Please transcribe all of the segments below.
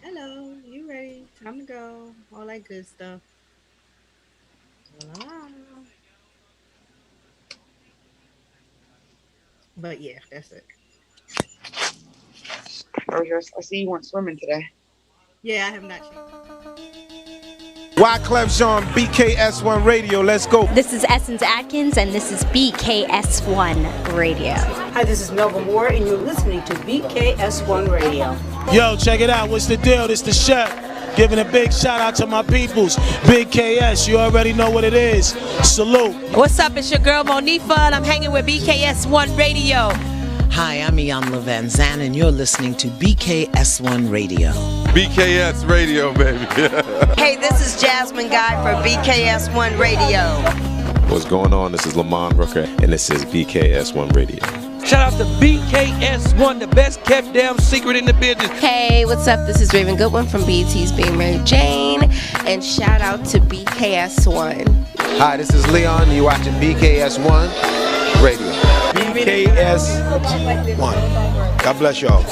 Hello, you ready? Time to go. All that good stuff. La, la, la. But yeah, that's it. Oh, yes, I see you went swimming today. Yeah, I have not changed. Wyclef Jean, BKS1 Radio. Let's go. This is Essence Atkins, and this is BKS1 Radio. Hi, this is Melba Moore, and you're listening to BKS1 Radio. Yo, check it out. What's the deal? This the chef. Giving a big shout out to my peoples. Big KS, you already know what it is. Salute. What's up? It's your girl Monifa, and I'm hanging with BKS1 Radio. Hi, I'm Iyanla Van Zan, and you're listening to BKS1 Radio. BKS Radio, baby. Hey, this is Jasmine Guy for BKS1 Radio. What's going on? This is Lamont Rooker, and this is BKS1 Radio. Shout out to BKS1, the best kept damn secret in the business. Hey, what's up? This is Raven Goodwin from BET's Being Mary Jane, and shout out to BKS1. Hi, this is Leon. You're watching BKS1 Radio. BKS1. God bless y'all.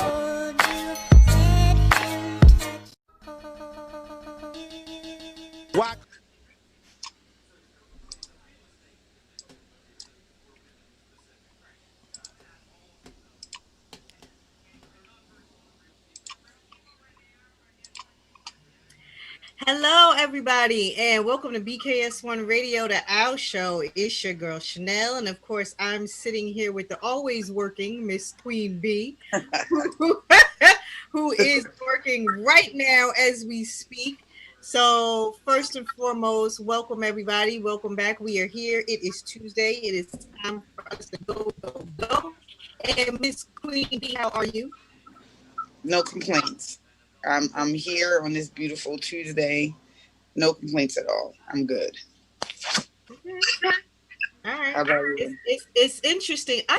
Hello, everybody, and welcome to BKS1 Radio, the Our Show. It's your girl Chanel, and of course, I'm sitting here with the always working Miss Queen B, who is working right now as we speak. So, first and foremost, welcome everybody. Welcome back. We are here. It is Tuesday. It is time for us to go. And Miss Queen B, how are you? No complaints. I'm here on this beautiful Tuesday. No complaints at all. I'm good. Okay. All right. How about you? It's interesting. I'm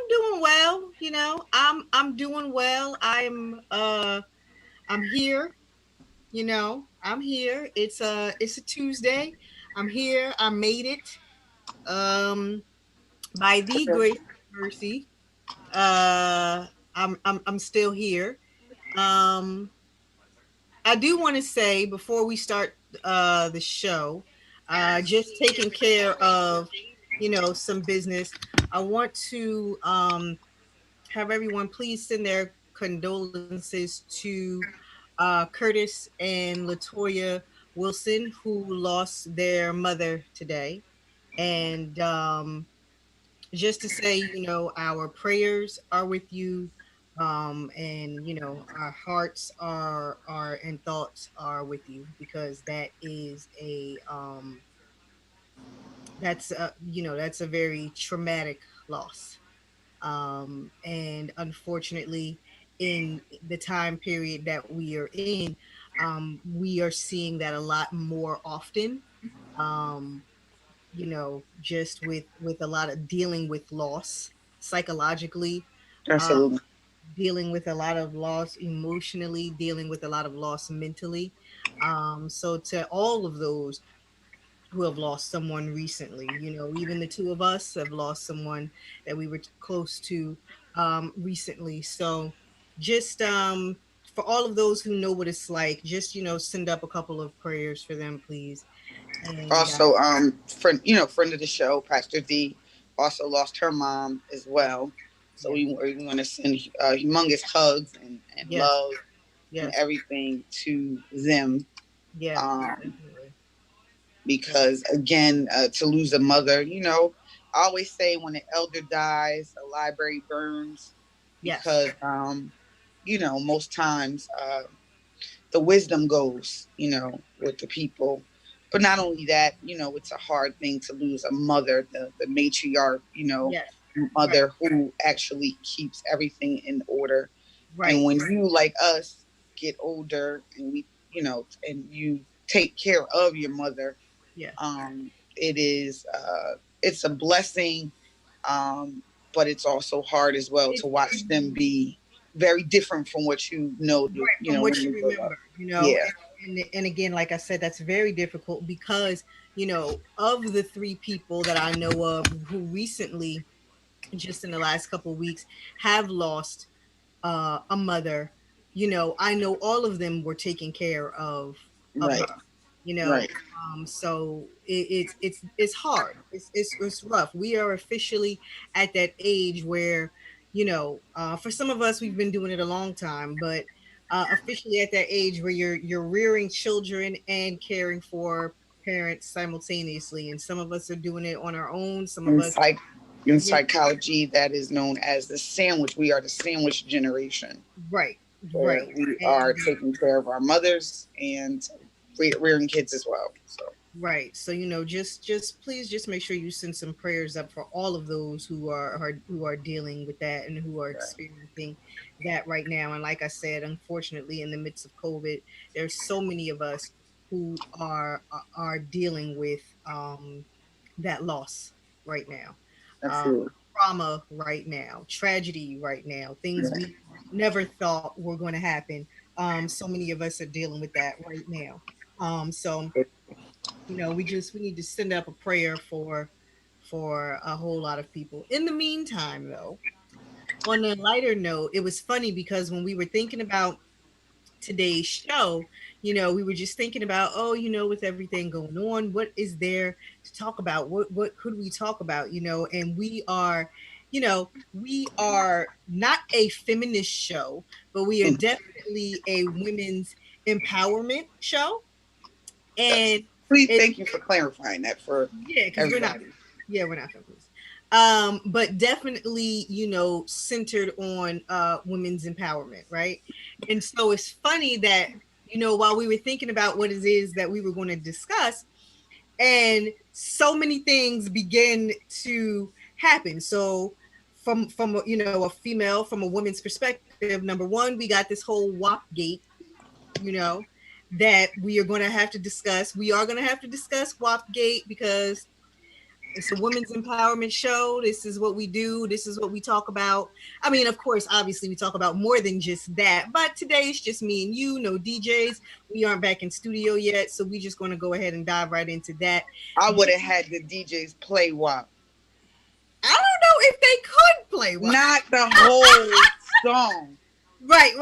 doing well. You know, I'm doing well. I'm here. You know, I'm here. It's a Tuesday. I'm here. I made it. By the grace and mercy. I'm still here. I do want to say before we start the show, just taking care of, some business. I want to have everyone please send their condolences to Curtis and Latoya Wilson, who lost their mother today. And just to say, our prayers are with you. And our hearts are and thoughts are with you, because that is that's a very traumatic loss. And unfortunately, in the time period that we are in, we are seeing that a lot more often. um, just with a lot of dealing with loss psychologically, uh, Absolutely. dealing with a lot of loss emotionally, dealing with a lot of loss mentally. So to all of those who have lost someone recently, even the two of us have lost someone that we were close to recently. So just for all of those who know what it's like, just send up a couple of prayers for them, please. And Also, friend of the show, Pastor D, also lost her mom as well. So we want to send humongous hugs and yes, love and yes, everything to them. yes, Um, definitely. because again, to lose a mother, I always say when an elder dies, a library burns, Yes, because most times the wisdom goes, with the people. But not only that, it's a hard thing to lose a mother, the matriarch, yes, right, mother who actually keeps everything in order. And right, when you, like us, get older and and you take care of your mother, yes. it is, it's a blessing, but it's also hard as well It, to watch them be very different from what right, from when what you you grow up. remember, Yeah. and again, like I said, that's very difficult because, of the three people that I know of who recently, just in the last couple of weeks, have lost a mother. I know all of them were taking care of Right. her, Right. so it's hard. It's rough. We are officially at that age where, for some of us, we've been doing it a long time, but officially at that age where you're rearing children and caring for parents simultaneously, and some of us are doing it on our own. Some of us, In psychology, that is known as the sandwich. We are the sandwich generation. right, where right. We are taking care of our mothers and rearing kids as well. So. Right. So, just please just make sure you send some prayers up for all of those who are dealing with that and who are experiencing that right now. And like I said, unfortunately, in the midst of COVID, there's so many of us who are dealing with that loss right now. Absolutely. Trauma right now, tragedy right now, things we never thought were going to happen. So many of us are dealing with that right now. So we need to send up a prayer for a whole lot of people. In the meantime, though, on a lighter note, it was funny because when we were thinking about today's show, we were just thinking about, with everything going on, what is there to talk about? What could we talk about? And we are not a feminist show, but we are definitely a women's empowerment show. And please, thank you for clarifying that for because we're not feminists. But definitely, centered on women's empowerment, right? And so it's funny that, while we were thinking about what it is that we were going to discuss, and so many things begin to happen. So from a female, from a woman's perspective, number one, we got this whole WAP gate, that we are going to have to discuss. We are going to have to discuss WAP gate because it's a women's empowerment show. This is what we do. This is what we talk about. I mean, of course, obviously we talk about more than just that, but today it's just me and you, no DJs. We aren't back in studio yet, so we're just going to go ahead and dive right into that. I would have had the DJs play WAP. I don't know if they could play WAP. Not the whole song. Right.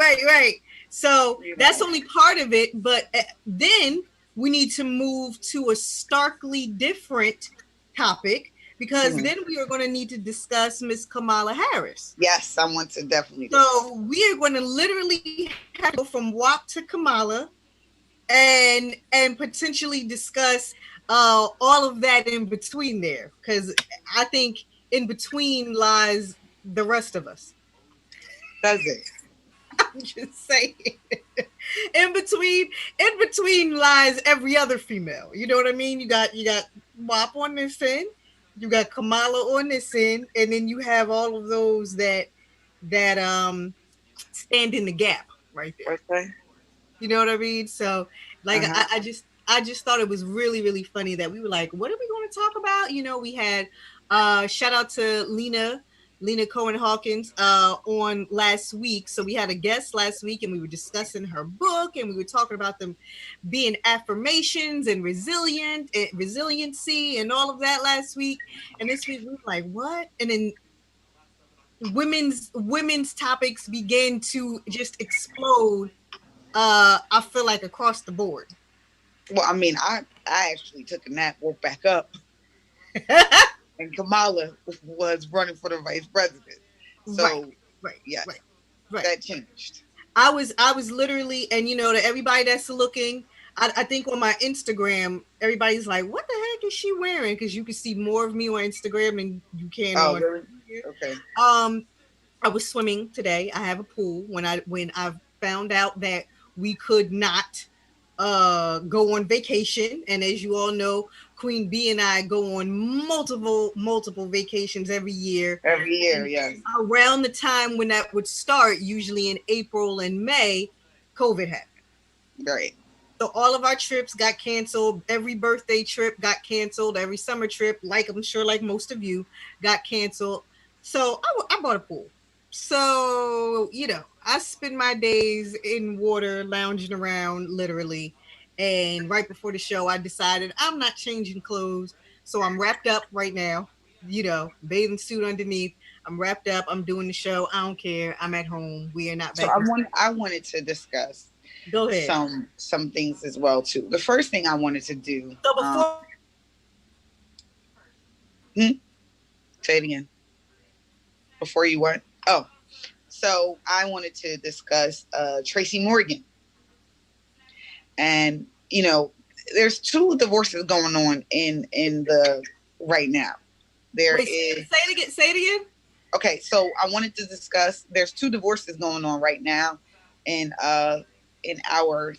So that's only part of it, but then we need to move to a starkly different topic because then we are going to need to discuss Miss Kamala Harris. Yes, I want to definitely. So we are going to literally go from WAP to Kamala, and potentially discuss all of that in between there, because I think in between lies the rest of us. Does it? I'm just saying. In between lies every other female. You know what I mean? You got WAP on this end, you got Kamala on this end, and then you have all of those that stand in the gap right there. Okay. You know what I mean? So like I just thought it was really, really funny that we were like, what are we going to talk about? We had shout out to Lena Cohen Hawkins on last week. So we had a guest last week and we were discussing her book and we were talking about them being affirmations and resiliency and all of that last week. And this week we were like, what? And then women's topics began to just explode. I feel like across the board. Well, I mean, I actually took a nap, woke back up. And Kamala was running for the vice president. So, right. That changed. I was literally, and to everybody that's looking, I think on my Instagram, everybody's like, what the heck is she wearing? Because you can see more of me on Instagram than you can on really? Okay. I was swimming today. I have a pool. When I found out that we could not go on vacation, and as you all know, Queen B and I go on multiple vacations every year. Yes. Around the time when that would start, usually in April and May, COVID happened. Right. So all of our trips got canceled. Every birthday trip got canceled. Every summer trip, like I'm sure like most of you, got canceled. So I bought a pool. So, I spend my days in water, lounging around, literally. And right before the show, I decided I'm not changing clothes. So I'm wrapped up right now, bathing suit underneath. I'm wrapped up. I'm doing the show. I don't care. I'm at home. We are not back. So I wanted to discuss Go ahead. some things as well too. The first thing I wanted to do. So before say it again. Before you what? Oh, so I wanted to discuss Tracy Morgan. And you know, there's 2 divorces going on in the right now. Say it again. Okay, so I wanted to discuss. There's 2 divorces going on right now, in our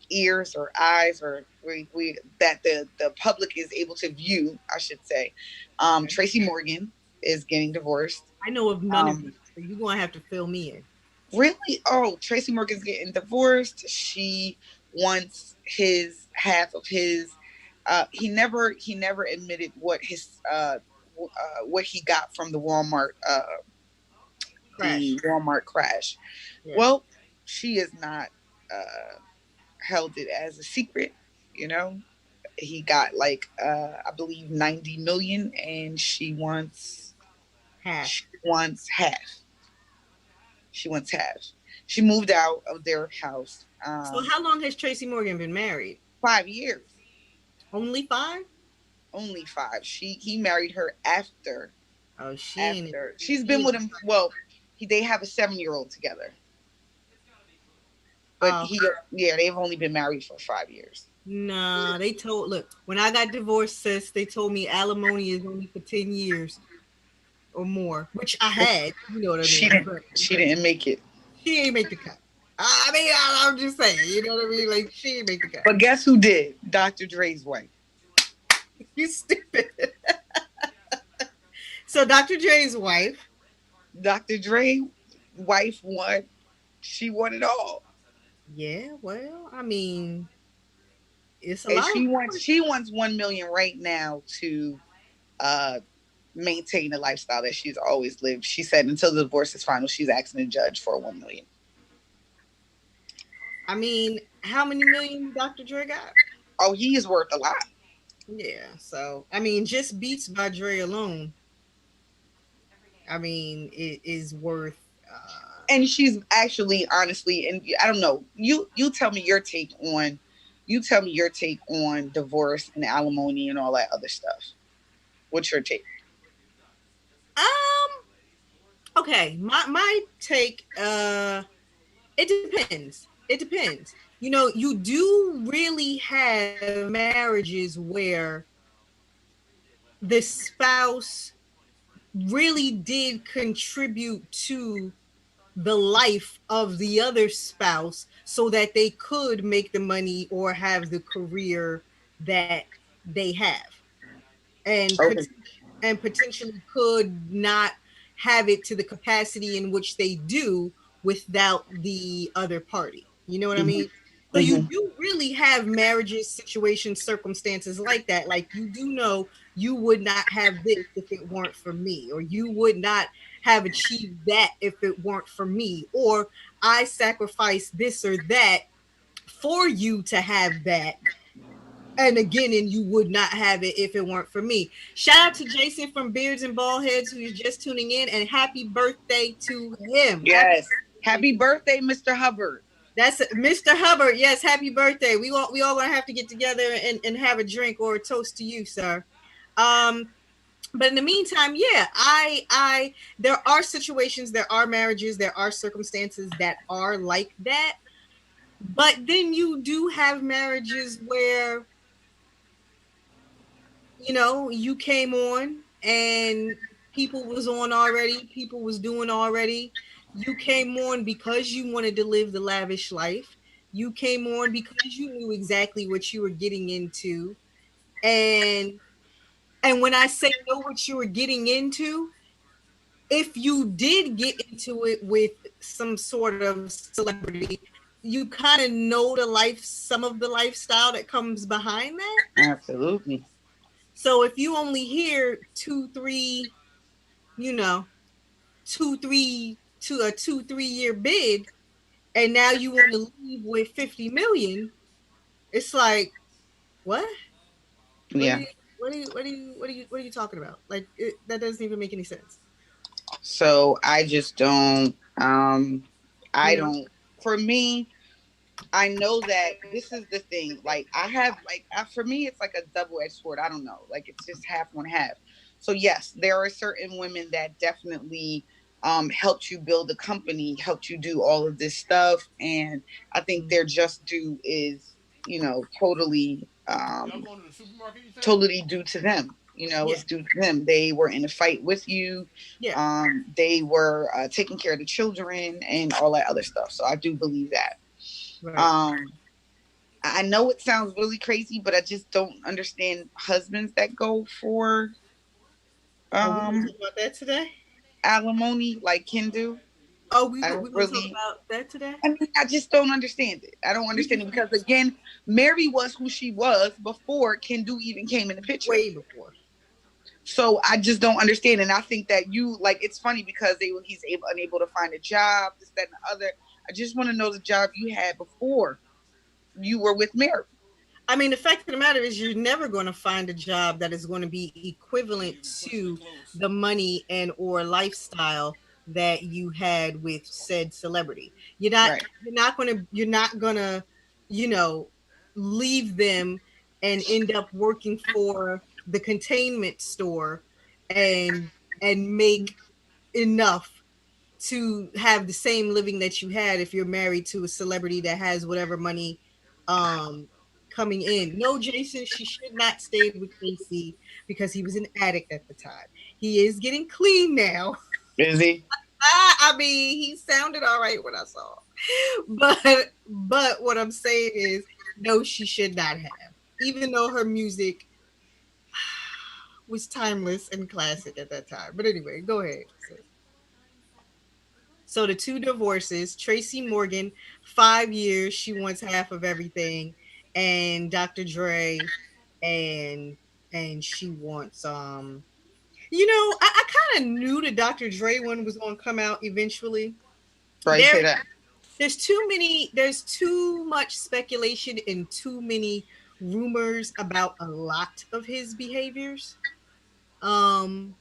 ears or eyes, or we that the public is able to view, I should say. Tracy Morgan is getting divorced. I know of none of these, so you're gonna have to fill me in. Really? Oh, Tracy Morgan's getting divorced. She wants his half of his. He never admitted what his what he got from the Walmart crash. Yeah. Well, she is not held it as a secret. You know, he got like I believe 90 million, and she wants half. She wants half. She moved out of their house. So how long has Tracy Morgan been married? 5 years. Only 5? Only 5. He married her after. Oh, she's been with him. Well, they have a 7-year-old together. But they've only been married for 5 years. Nah, look, when I got divorced, sis, they told me alimony is only for 10 years or more, which I had. You know what I mean? She didn't make it. She ain't make the cut. I mean, I'm just saying, you know what I mean? Like, she ain't make the cut. But guess who did? Dr. Dre's wife. You stupid. So Dr. Dre's wife. Dr. Dre's wife won. She won it all. Yeah, well, I mean, it's a and lot. She wants 1 million right now to maintain the lifestyle that she's always lived. She said until the divorce is final, she's asking the judge for 1 million. I mean, how many million Dr. Dre got? Oh, he is worth a lot. Yeah, so I mean, just Beats by Dre alone, I mean, it is worth. And she's actually, honestly, and I don't know. You tell me your take on. You tell me your take on divorce and alimony and all that other stuff. What's your take? Okay, my take. It depends. It depends. You know, you do really have marriages where the spouse really did contribute to the life of the other spouse so that they could make the money or have the career that they have, and potentially could not have it to the capacity in which they do without the other party. You know what I mean? So you do really have marriages, situations, circumstances like that. Like, you do know you would not have this if it weren't for me, or you would not have achieved that if it weren't for me, or I sacrificed this or that for you to have that. And again, and you would not have it if it weren't for me. Shout out to Jason from Beards and Baldheads, who is just tuning in, and happy birthday to him. Yes. Happy birthday, Mr. Hubbard. That's Mr. Hubbard. Yes, happy birthday. We all gonna have to get together and have a drink or a toast to you, sir. But in the meantime, yeah, I there are situations, there are marriages, there are circumstances that are like that. But then you do have marriages where, you know, you came on and people was on already, people was doing already. You came on because you wanted to live the lavish life. You came on because you knew exactly what you were getting into. And when I say know what you were getting into, if you did get into it with some sort of celebrity, you kind of know some of the lifestyle that comes behind that. Absolutely. So if you only hear 2-3 year bid, and now you want to leave with 50 million, it's like, what? Yeah. What are you talking about? Like, that doesn't even make any sense. So I just don't. I don't. For me, I know that this is the thing. Like I have, for me, it's like a double-edged sword. I don't know. Like it's just half one half. So yes, there are certain women that definitely helped you build a company, helped you do all of this stuff, and I think their just due is, totally due to them. It's due to them. They were in a fight with you. Yeah. They were taking care of the children and all that other stuff. So I do believe that. Right. I know it sounds really crazy, but I just don't understand husbands that go for we talking about that today? Alimony like Ken do. Oh, we gonna talk about that today? I mean, I just don't understand it. I don't understand it because, again, Mary was who she was before Kendu even came in the picture. Way before. So I just don't understand. And I think that it's funny because he's unable to find a job, this, that, and the other. I just want to know the job you had before you were with Mary. I mean, the fact of the matter is you're never going to find a job that is going to be equivalent to the money and or lifestyle that you had with said celebrity. You're not going to, leave them and end up working for the containment store and make enough to have the same living that you had if you're married to a celebrity that has whatever money coming in. No, Jason, she should not stay with Casey because he was an addict at the time. He is getting clean now. Is he? I mean, he sounded all right when I saw him. But what I'm saying is, no, she should not have. Even though her music was timeless and classic at that time. But anyway, go ahead. So the 2 divorces, Tracy Morgan, 5 years, she wants half of everything, and Dr. Dre, and she wants I kind of knew the Dr. Dre one was going to come out eventually. Right, say that. There's too much speculation and too many rumors about a lot of his behaviors. And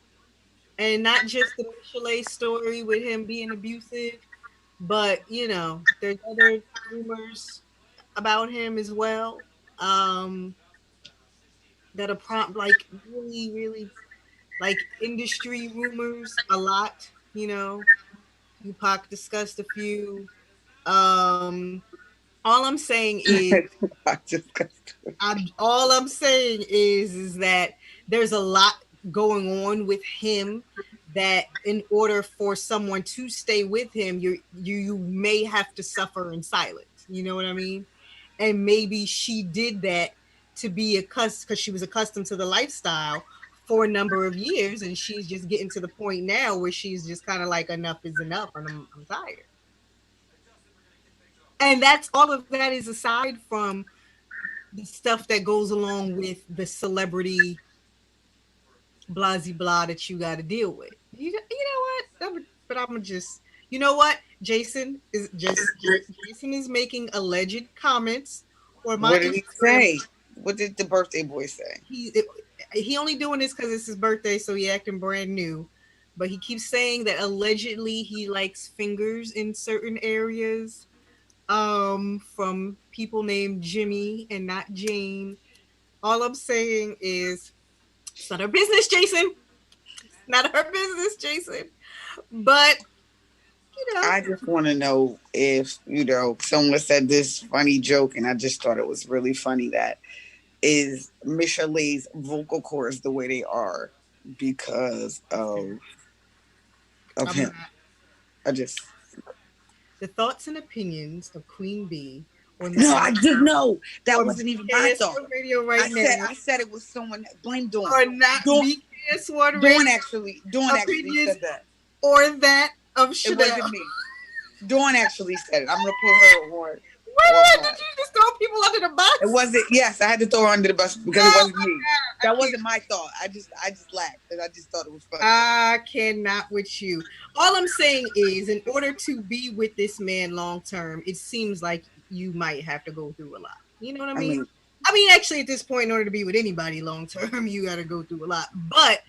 not just the Michelet story with him being abusive, but there's other rumors about him as well. That are really, really like industry rumors a lot, Tupac discussed a few. All I'm saying is that there's a lot going on with him that in order for someone to stay with him, you may have to suffer in silence. You know what I mean? And maybe she did that to be because she was accustomed to the lifestyle for a number of years, and she's just getting to the point now where she's just kind of like, enough is enough, and I'm tired. And that's all of that is aside from the stuff that goes along with the celebrity blah blah that you got to deal with. You know what? But I'm just, you know what? Jason is making alleged comments. Or what did he say? What did the birthday boy say? He only doing this because it's his birthday, so he acting brand new. But he keeps saying that allegedly he likes fingers in certain areas from people named Jimmy and not Jane. All I'm saying is it's not her business, Jason. It's not her business, Jason. But, I just want to know if, someone said this funny joke, and I just thought it was really funny, that is Michelet's vocal cords the way they are because of him. The thoughts and opinions of Queen Bee. No, I didn't know. That wasn't even my thought. Radio I said it was someone that blamed Dawn. Or not BKS1 Dawn actually said that. Or that of Chanel. It wasn't me. Dawn actually said it. I'm gonna put her on. Wait, did you just throw people under the bus? It wasn't. Yes, I had to throw her under the bus because it wasn't me. That wasn't my thought. I just laughed because I just thought it was funny. I cannot with you. All I'm saying is, in order to be with this man long term, it seems like you might have to go through a lot. You know what I mean? I mean, actually, at this point, in order to be with anybody long term, you got to go through a lot. But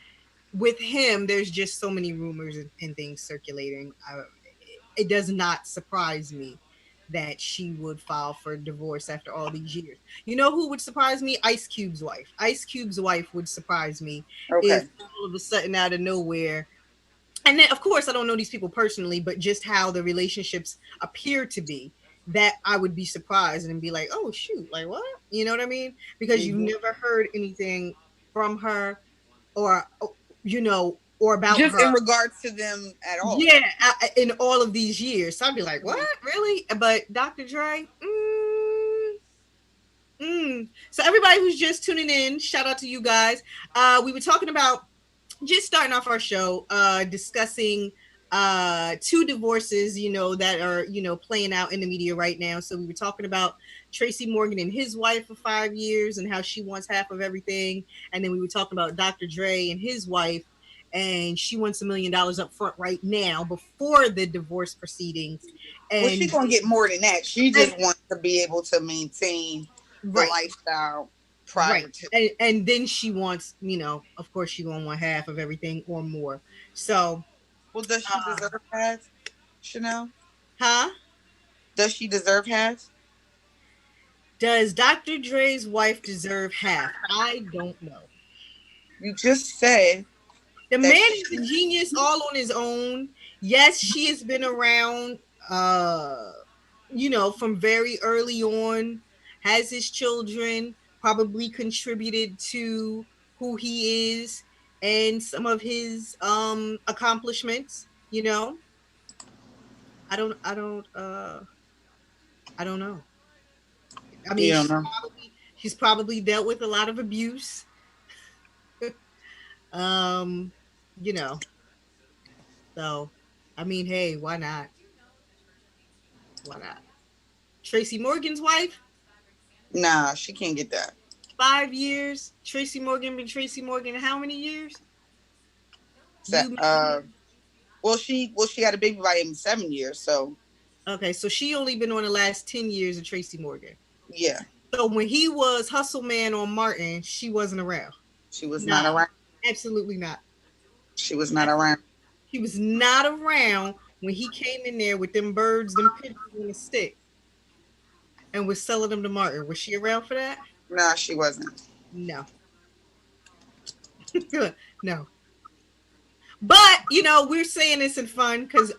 with him, there's just so many rumors and things circulating. It does not surprise me that she would file for divorce after all these years. You know who would surprise me? Ice Cube's wife. Ice Cube's wife would surprise me if all of a sudden out of nowhere. And then, of course, I don't know these people personally, but just how the relationships appear to be, that I would be surprised and be like, oh, shoot, like what? You know what I mean? Because you've never heard anything from her or, you know, or about just her. In regards to them at all. Yeah, in all of these years. So I'd be like, what? Really? But Dr. Dre? So everybody who's just tuning in, shout out to you guys. We were talking about just starting off our show, discussing 2 divorces, you know, that are, you know, playing out in the media right now. So we were talking about Tracy Morgan and his wife for 5 years and how she wants half of everything. And then we were talking about Dr. Dre and his wife, and she wants $1 million up front right now before the divorce proceedings. And well, she's gonna get more than that. She just wants to be able to maintain the lifestyle prior to. And then she wants, you know, of course, she gonna want half of everything or more. So, well, does she deserve half, Chanel? Huh? Does she deserve half? Does Dr. Dre's wife deserve half? I don't know. You just said. The man is a genius all on his own. Yes, she has been around, you know, from very early on, has his children, probably contributed to who he is and some of his accomplishments, you know. I don't know. I mean, she's probably dealt with a lot of abuse. You know, so I mean, hey, why not? Tracy Morgan's wife? Nah, she can't get that. 5 years. Tracy Morgan been Tracy Morgan how many years? Well, she had a baby by him 7 years, so. Okay, so she only been on the last 10 years of Tracy Morgan. Yeah. So when he was Hustle Man on Martin, she wasn't around. She was not around. Absolutely not. She was not around. He was not around when he came in there with them birds, them pigeons on a stick, and was selling them to Martin. Was she around for that? Nah, she wasn't. No. No. But, you know, we're saying this in fun because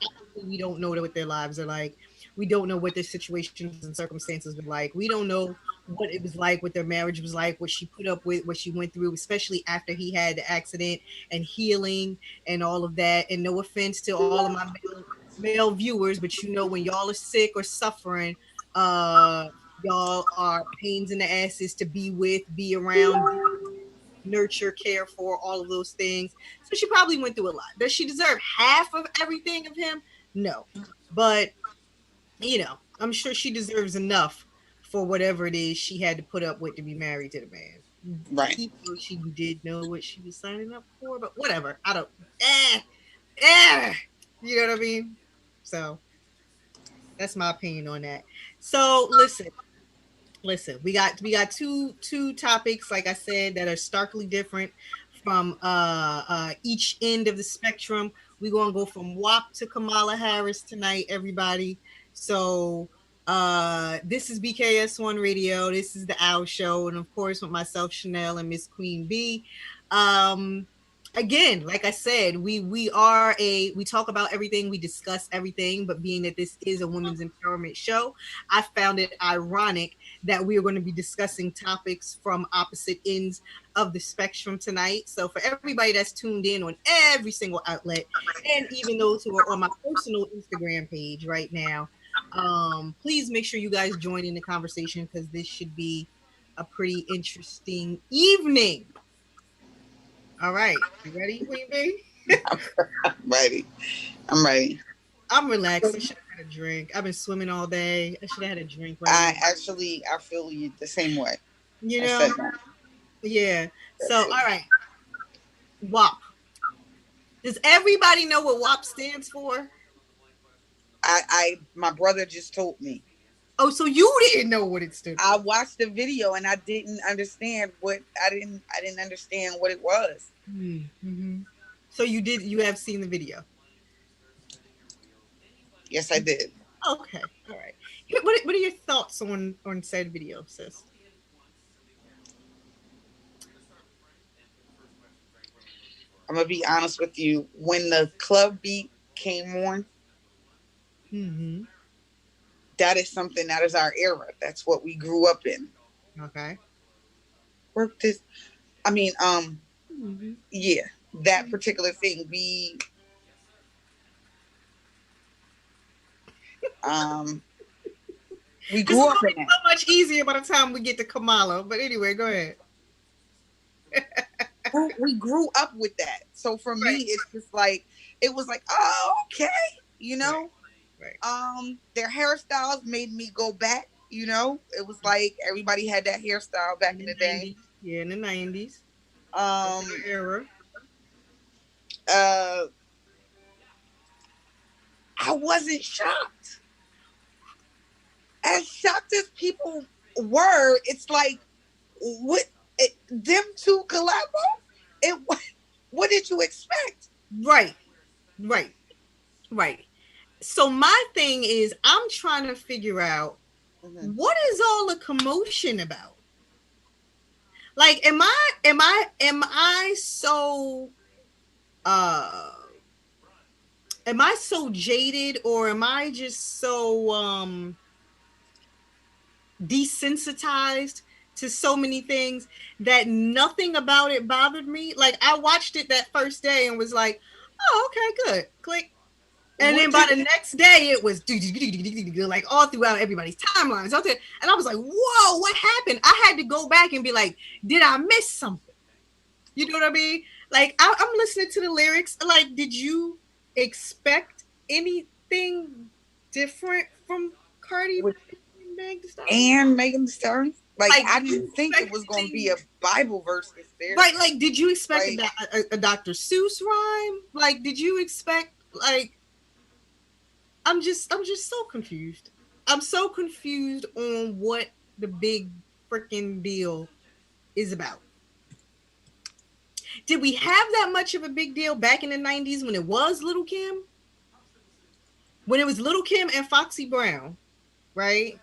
we don't know what their lives are like. We don't know what their situations and circumstances were like. We don't know what it was like, what their marriage was like, what she put up with, what she went through, especially after he had the accident and healing and all of that. And no offense to all of my male viewers, but you know, when y'all are sick or suffering, y'all are pains in the asses to be with, be around, nurture, care for, all of those things. So she probably went through a lot. Does she deserve half of everything of him? No. But, you know, I'm sure she deserves enough for whatever it is she had to put up with to be married to the man. Right. Even though she did know what she was signing up for, but whatever. I don't. You know what I mean? So that's my opinion on that. So listen. We got two topics, like I said, that are starkly different from each end of the spectrum. We're gonna go from WAP to Kamala Harris tonight, everybody. So this is BKS1 Radio. This is the Owl Show, and of course with myself, Chanel, and Miss Queen B. Again, like I said, we talk about everything, we discuss everything, but being that this is a women's empowerment show, I found it ironic that we are going to be discussing topics from opposite ends of the spectrum tonight. So for everybody that's tuned in on every single outlet, and even those who are on my personal Instagram page right now, please make sure you guys join in the conversation, because this should be a pretty interesting evening. All right, you ready, Queen B? I'm ready. I'm relaxed. I should have had a drink. I've been swimming all day. I should have had a drink. I feel you the same way. You know? Yeah. So, all right. WAP. Does everybody know what WAP stands for? My brother just told me. Oh, so you didn't know what it stood for? I watched the video and I didn't understand what I didn't understand what it was. Mm-hmm. So you have seen the video? Yes, I did. Okay, all right. What are your thoughts on said video, sis? I'm gonna be honest with you. When the club beat came on, that is something that is our era. That's what we grew up in. Okay. Work this. I mean, yeah, that particular thing. We grew up in that. So much easier by the time we get to Kamala. But anyway, go ahead. We grew up with that. So for me, it's just like, it was like, oh, okay. You know, their hairstyles made me go back. You know, it was like everybody had that hairstyle back in the day. Yeah, in the 90s. Era. I wasn't shocked. As shocked as people were, it's like, them two collabo? What did you expect? Right. So my thing is, I'm trying to figure out what is all the commotion about? Like, am I so jaded, or am I just so desensitized to so many things that nothing about it bothered me? Like, I watched it that first day and was like, oh, okay, good, click. And then by the next day, it was like all throughout everybody's timelines out there. And I was like, whoa, what happened? I had to go back and be like, did I miss something? You know what I mean? Like, I'm listening to the lyrics. Like, did you expect anything different from Cardi B and Megan Thee Stallion? Like, I didn't think it was going to be a Bible verse there. Right, like, did you expect a Dr. Seuss rhyme? Like, did you expect, like, I'm just so confused. I'm so confused on what the big freaking deal is about. Did we have that much of a big deal back in the 90s when it was Little Kim? When it was Little Kim and Foxy Brown, right?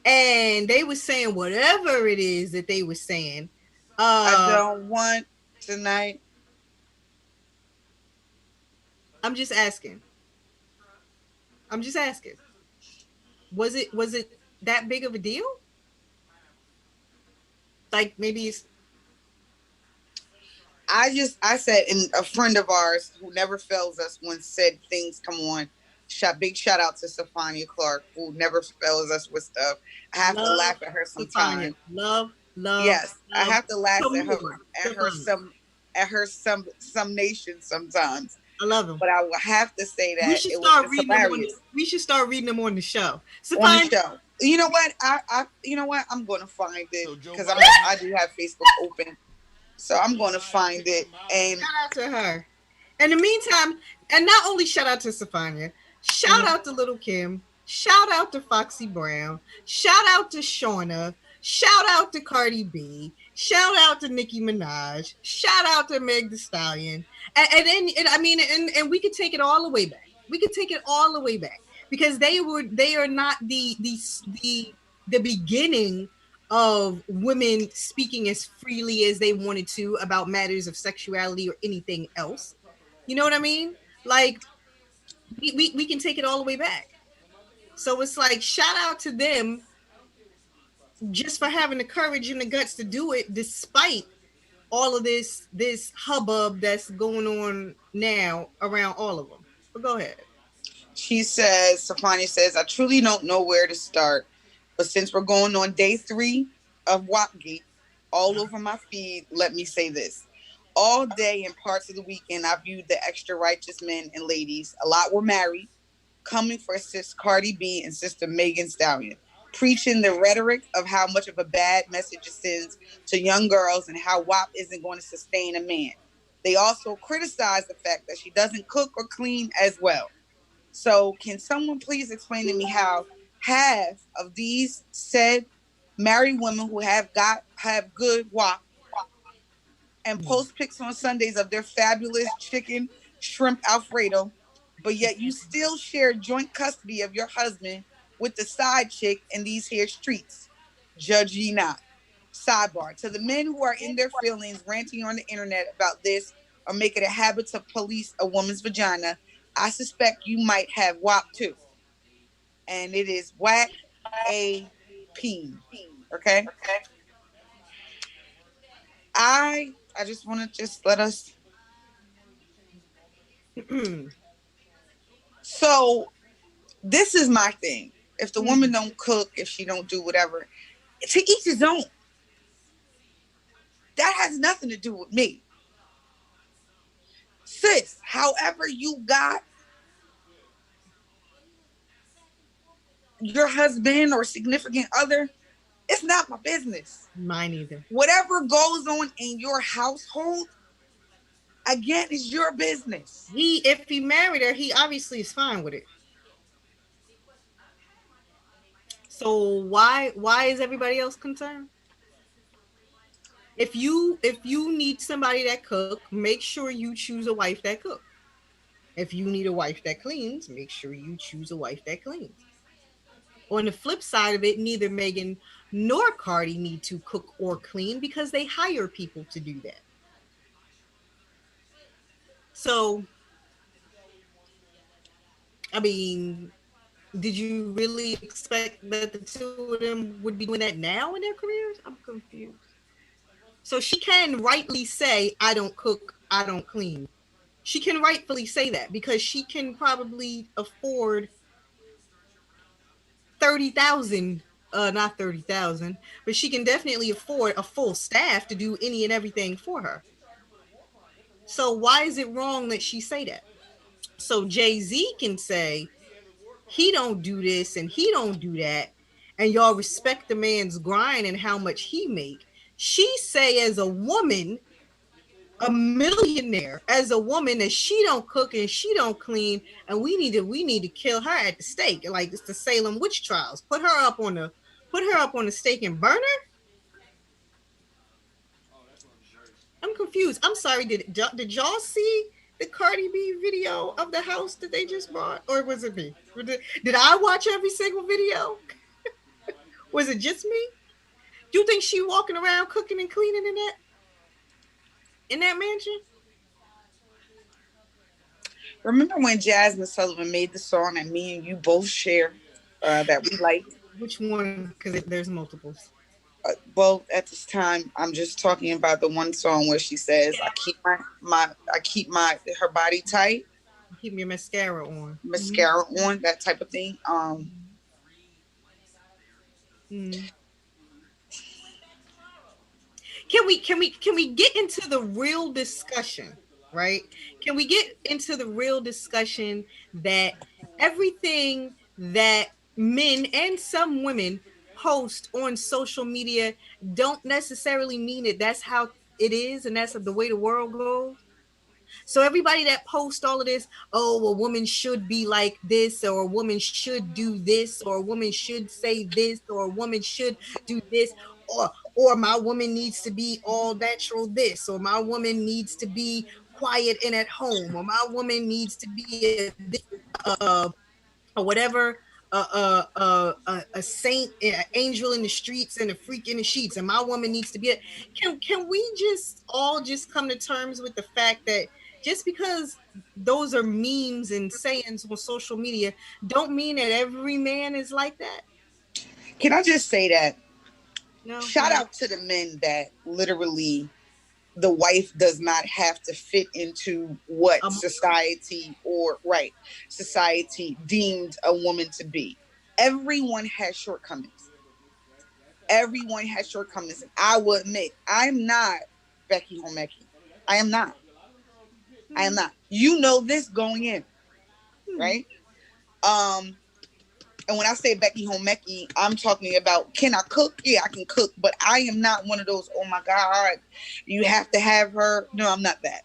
And they were saying whatever it is that they were saying. I don't want tonight. I'm just asking. Was it that big of a deal? Like, maybe it's... I said, and a friend of ours who never fails us once said things come on. Big shout out to Sophania Clark, who never fails us with stuff. I have to laugh at her sometimes. Love. Yes, I have to laugh at her summation sometimes. I love them, but I will have to say that we should start reading them on the show. On the show. You know what? I'm going to find it because I do have Facebook open, so I'm going to find it. And shout out to her. In the meantime, and not only shout out to Sophania, shout out to Little Kim, shout out to Foxy Brown, shout out to Shauna, shout out to Cardi B, shout out to Nicki Minaj, shout out to Meg Thee Stallion. And we could take it all the way back. We could take it all the way back because they are not the beginning of women speaking as freely as they wanted to about matters of sexuality or anything else. You know what I mean? Like, we can take it all the way back. So it's like, shout out to them just for having the courage and the guts to do it, despite all of this hubbub that's going on now around all of them. But go ahead. Sophania says, I truly don't know where to start, but since we're going on day 3 of WAPgate all over my feed, let me say this. All day and parts of the weekend, I viewed the extra righteous men and ladies, a lot were married, coming for Sis Cardi B and Sister Megan Thee Stallion, preaching the rhetoric of how much of a bad message it sends to young girls and how WAP isn't going to sustain a man. They also criticize the fact that she doesn't cook or clean as well. So can someone please explain to me how half of these said married women who have good WAP and post pics on Sundays of their fabulous chicken shrimp Alfredo, but yet you still share joint custody of your husband with the side chick in these here streets. Judge ye not. Sidebar. To the men who are in their feelings ranting on the internet about this or make it a habit to police a woman's vagina, I suspect you might have WAP too. And it is whack a peen. Okay? I just want to just let us. So this is my thing. If the woman don't cook, if she don't do whatever, to each his own. That has nothing to do with me. Sis, however you got your husband or significant other, it's not my business. Mine either. Whatever goes on in your household, again, is your business. If he married her, he obviously is fine with it. So why is everybody else concerned? If you need somebody that cook, make sure you choose a wife that cooks. If you need a wife that cleans, make sure you choose a wife that cleans. On the flip side of it, neither Megan nor Cardi need to cook or clean because they hire people to do that. So, I mean, did you really expect that the two of them would be doing that now in their careers? I'm confused. So she can rightly say, I don't cook, I don't clean. She can rightfully say that because she can probably afford $30,000, not 30,000, but she can definitely afford a full staff to do any and everything for her. So why is it wrong that she say that? So Jay-Z can say he don't do this and he don't do that, and y'all respect the man's grind and how much he make. She say as a woman, a millionaire, as a woman, that she don't cook and she don't clean, and we need to kill her at the stake, like it's the Salem witch trials. Put her up on the stake and burn her. I'm confused. I'm sorry. Did y'all see the Cardi B video of the house that they just bought, or was it me? Did I watch every single video? Was it just me? Do you think she walking around cooking and cleaning in that mansion? Remember when Jasmine Sullivan made the song that me and you both share that we like? Which one? Because there's multiples. Well, at this time, I'm just talking about the one song where she says, "I keep her body tight, keep your mascara on, on," that type of thing. Can we get into the real discussion, right? Can we get into the real discussion that everything that men and some women post on social media don't necessarily mean that that's how it is and that's the way the world goes? So everybody that posts all of this, oh, a woman should be like this, or a woman should do this, or a woman should say this, or a woman should do this, or my woman needs to be all natural this, or my woman needs to be quiet and at home, or my woman needs to be or whatever, a saint, an angel in the streets and a freak in the sheets, and my woman needs to be can we just all come to terms with the fact that just because those are memes and sayings on social media don't mean that every man is like that? Can I just say that? No. Shout out to the men that literally the wife does not have to fit into what society deemed a woman to be. Everyone has shortcomings. Everyone has shortcomings. And I will admit, I'm not Becky Homecki. I am not. You know this going in, right? And when I say Becky Homecki, I'm talking about, can I cook? Yeah, I can cook, but I am not one of those, oh my God, you have to have her. No, I'm not that.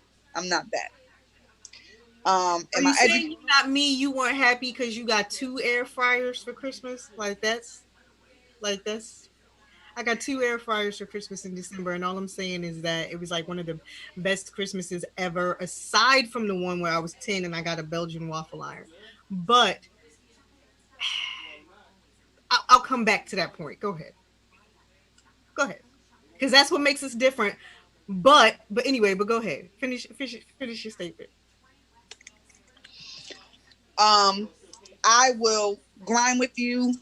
Are you saying you're not me? You weren't happy because you got 2 air fryers for Christmas? Like that's I got 2 air fryers for Christmas in December, and all I'm saying is that it was like one of the best Christmases ever, aside from the one where I was 10 and I got a Belgian waffle iron. But I'll come back to that point. Go ahead. Go ahead. Because that's what makes us different. But anyway, but go ahead. Finish your statement. I will grind with you.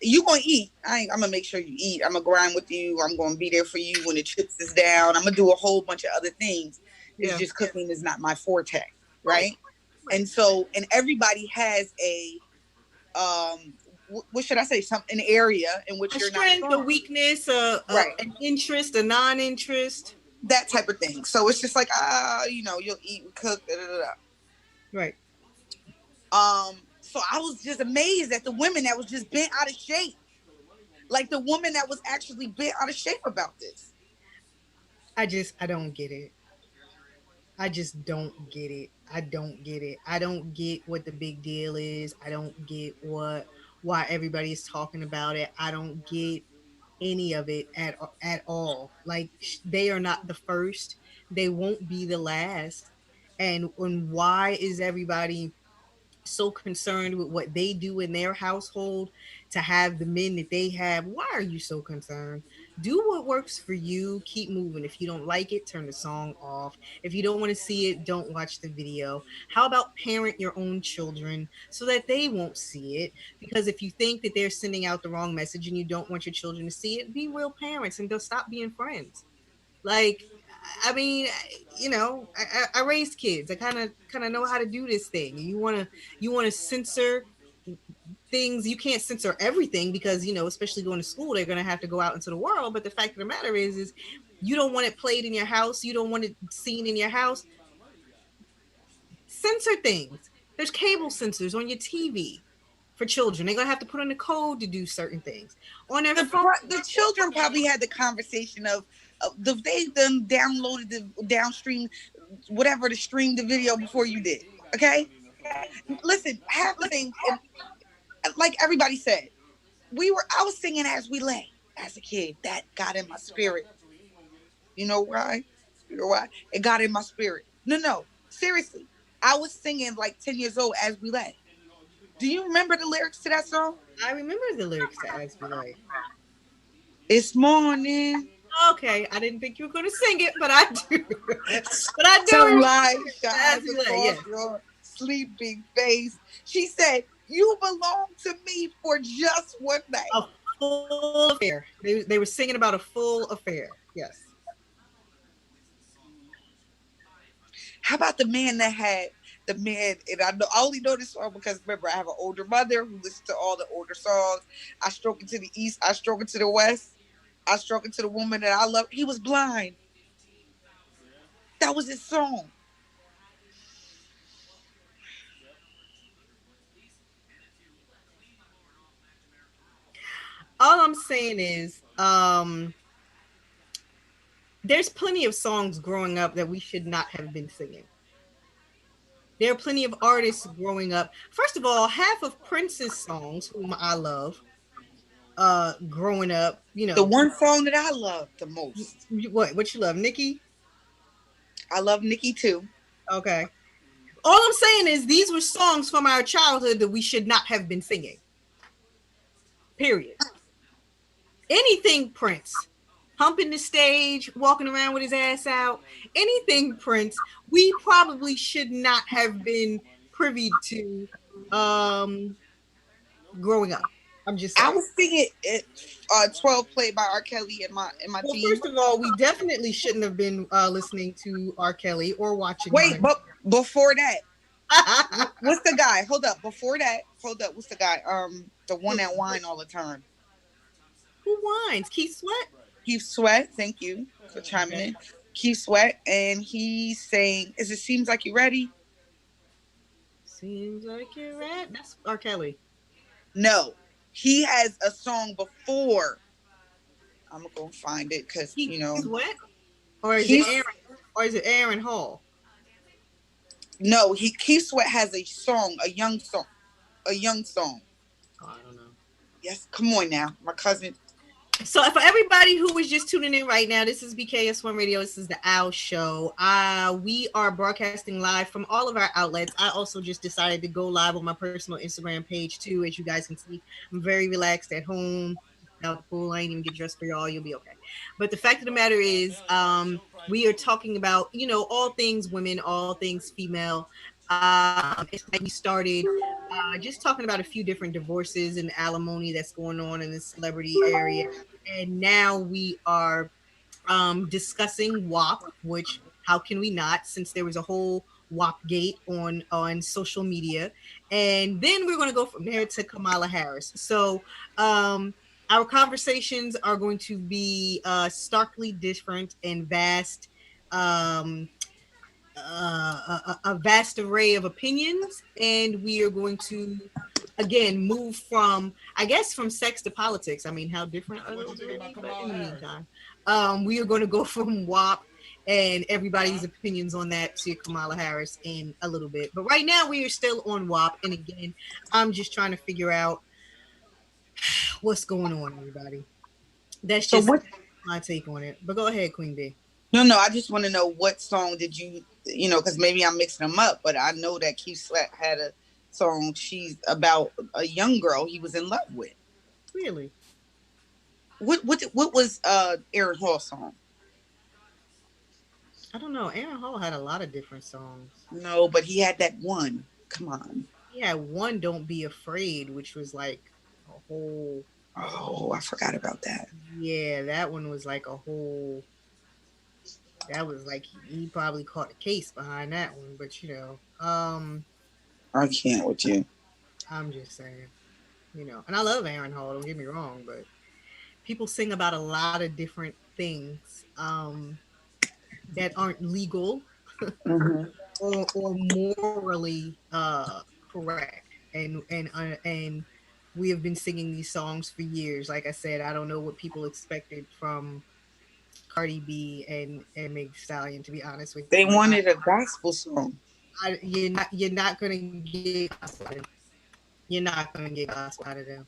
You gonna eat. I'm gonna make sure you eat. I'm gonna grind with you. I'm gonna be there for you when the chips is down. I'm gonna do a whole bunch of other things. It's just cooking is not my forte, right? And so, and everybody has a what should I say? An area in which you're strength, not strong. A weakness, an interest, a non-interest, that type of thing. So it's just like you'll eat, we cook, right. So I was just amazed at the women that was just bent out of shape. Like the woman that was actually bent out of shape about this. I don't get it. I just don't get it. I don't get it. I don't get what the big deal is. I don't get why everybody is talking about it. I don't get any of it at all. Like, they are not the first. They won't be the last. And why is everybody so concerned with what they do in their household to have the men that they have? Why are you so concerned? Do what works for you. Keep moving. If you don't like it, turn the song off. If you don't want to see it, don't watch the video. How about parent your own children so that they won't see it? Because if you think that they're sending out the wrong message and you don't want your children to see it, be real parents and they'll stop being friends. Like, I mean, I raised kids. I kind of know how to do this thing. You want to censor things. You can't censor everything because, especially going to school, they're going to have to go out into the world. But the fact of the matter is you don't want it played in your house. You don't want it seen in your house. Censor things. There's cable censors on your TV for children. They're going to have to put on the code to do certain things. On their phone. The children probably had the conversation of they then downloaded the downstream, whatever, to stream the video before you did. Okay? Listen, half the thing, like everybody said, I was singing As We Lay as a kid. That got in my spirit. You know why? It got in my spirit. No, seriously. I was singing like 10 years old, As We Lay. Do you remember the lyrics to that song? I remember the lyrics to As We Lay. It's morning. Okay, I didn't think you were going to sing it, but I do. So light shines across your sleeping face. She said, "You belong to me for just one night." A full affair. They were singing about a full affair. Yes. How about the man, and I only know this song because remember I have an older mother who listens to all the older songs. I stroke into the east, I stroke into the west. I stroke into the woman that I love. He was blind. That was his song. All I'm saying is, there's plenty of songs growing up that we should not have been singing. There are plenty of artists growing up. First of all, half of Prince's songs, whom I love, growing up, the one song that I love the most. What you love, Nicki? I love Nicki too. Okay. All I'm saying is these were songs from our childhood that we should not have been singing. Period. Anything Prince, humping the stage, walking around with his ass out, anything Prince, we probably should not have been privy to growing up. I'm just saying. I was singing it 12 played by R. Kelly in my team. First of all, we definitely shouldn't have been listening to R. Kelly or watching him. But before that, what's the guy? Hold up. Before that, what's the guy? The one that whine all the time. Who whines? Keith Sweat? Keith Sweat, thank you for chiming in. Keith Sweat, and he's saying, "It seems like you're ready." Seems like you're ready. That's R. Kelly. No, he has a song before. I'm gonna go find it because Sweat, or is it Aaron Hall? No, Keith Sweat has a song, a young song. Oh, I don't know. Yes, come on now, my cousin. So for everybody who was just tuning in right now, this is BKS1 Radio. This is the Owl Show. We are broadcasting live from all of our outlets. I also just decided to go live on my personal Instagram page too. As you guys can see, I'm very relaxed at home. Out the pool, I ain't even get dressed for y'all. You'll be okay. But the fact of the matter is, we are talking about, all things women, all things female. It's like we started just talking about a few different divorces and alimony that's going on in the celebrity area. And now we are discussing WAP, which how can we not, since there was a whole WAP gate on social media. And then we're going to go from there to Kamala Harris. So our conversations are going to be starkly different and vast. A vast array of opinions, and we are going to again move from sex to politics. I mean, how different are those? But in the meantime, we are going to go from WAP and everybody's opinions on that to Kamala Harris in a little bit. But right now we are still on WAP, and again, I'm just trying to figure out what's going on, everybody. That's just my take on it. But go ahead, Queen B. No, I just want to know what song did you because maybe I'm mixing them up, but I know that Keith Sweat had a song. She's about a young girl he was in love with. Really? What was Aaron Hall's song? I don't know. Aaron Hall had a lot of different songs. No, but he had that one. Come on. He had one, Don't Be Afraid, which was like a whole. Oh, I forgot about that. Yeah, that one was like a whole. That was like he probably caught a case behind that one, but I can't with you. I'm just saying, and I love Aaron Hall, don't get me wrong, but people sing about a lot of different things that aren't legal or morally correct, and we have been singing these songs for years. Like I said, I don't know what people expected from Cardi B and Meg Thee Stallion, to be honest with you. They wanted a gospel song. You're not gonna get gospel. You're not gonna get gospel out of them.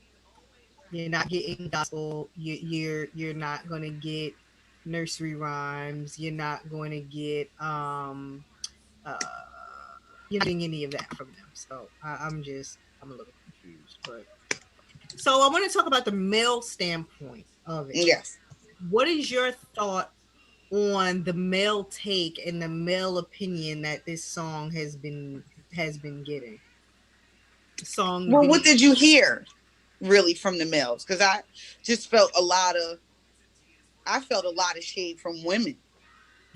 You're not getting gospel. You're not gonna get nursery rhymes. You're not going to get you're not getting any of that from them. So I'm a little confused. But so I want to talk about the male standpoint of it. Yes. What is your thought on the male take and the male opinion that this song has been getting? Well, what did you hear really from the males? Because I just felt a lot of shade from women.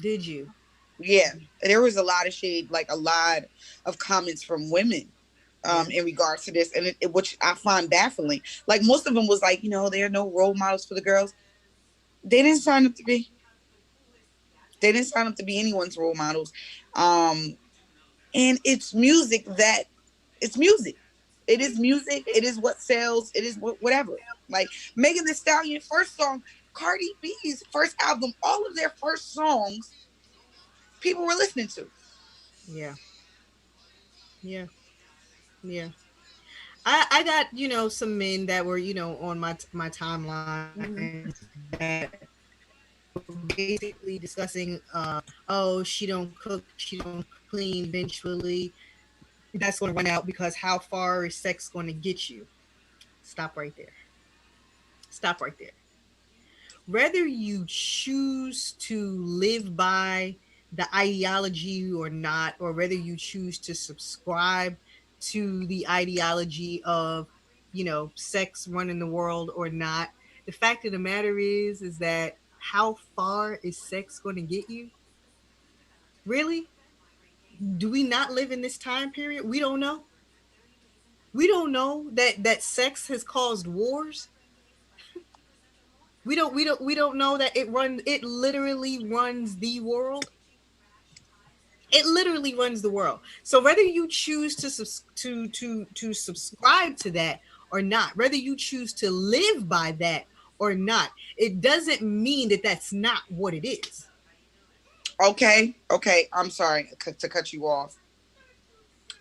Did you? Yeah, there was a lot of shade, like a lot of comments from women in regards to this, and which I find baffling. Like most of them was like, there are no role models for the girls. They didn't sign up to be. They didn't sign up to be anyone's role models. And it's music it's music. It is music. It is what sells. It is whatever. Like Megan Thee Stallion first song, Cardi B's first album, all of their first songs, people were listening to. Yeah. I got, some men that were, on my timeline that were basically discussing, she don't cook, she don't clean, eventually that's going to run out because how far is sex going to get you? Stop right there. Whether you choose to live by the ideology or not, or whether you choose to subscribe to the ideology of, sex running the world or not, the fact of the matter is that how far is sex going to get you? Really? Do we not live in this time period? We don't know. We don't know that sex has caused wars. We don't know that it literally runs the world. It literally runs the world. So whether you choose to subscribe to that or not, whether you choose to live by that or not, it doesn't mean that that's not what it is. Okay. I'm sorry to cut you off.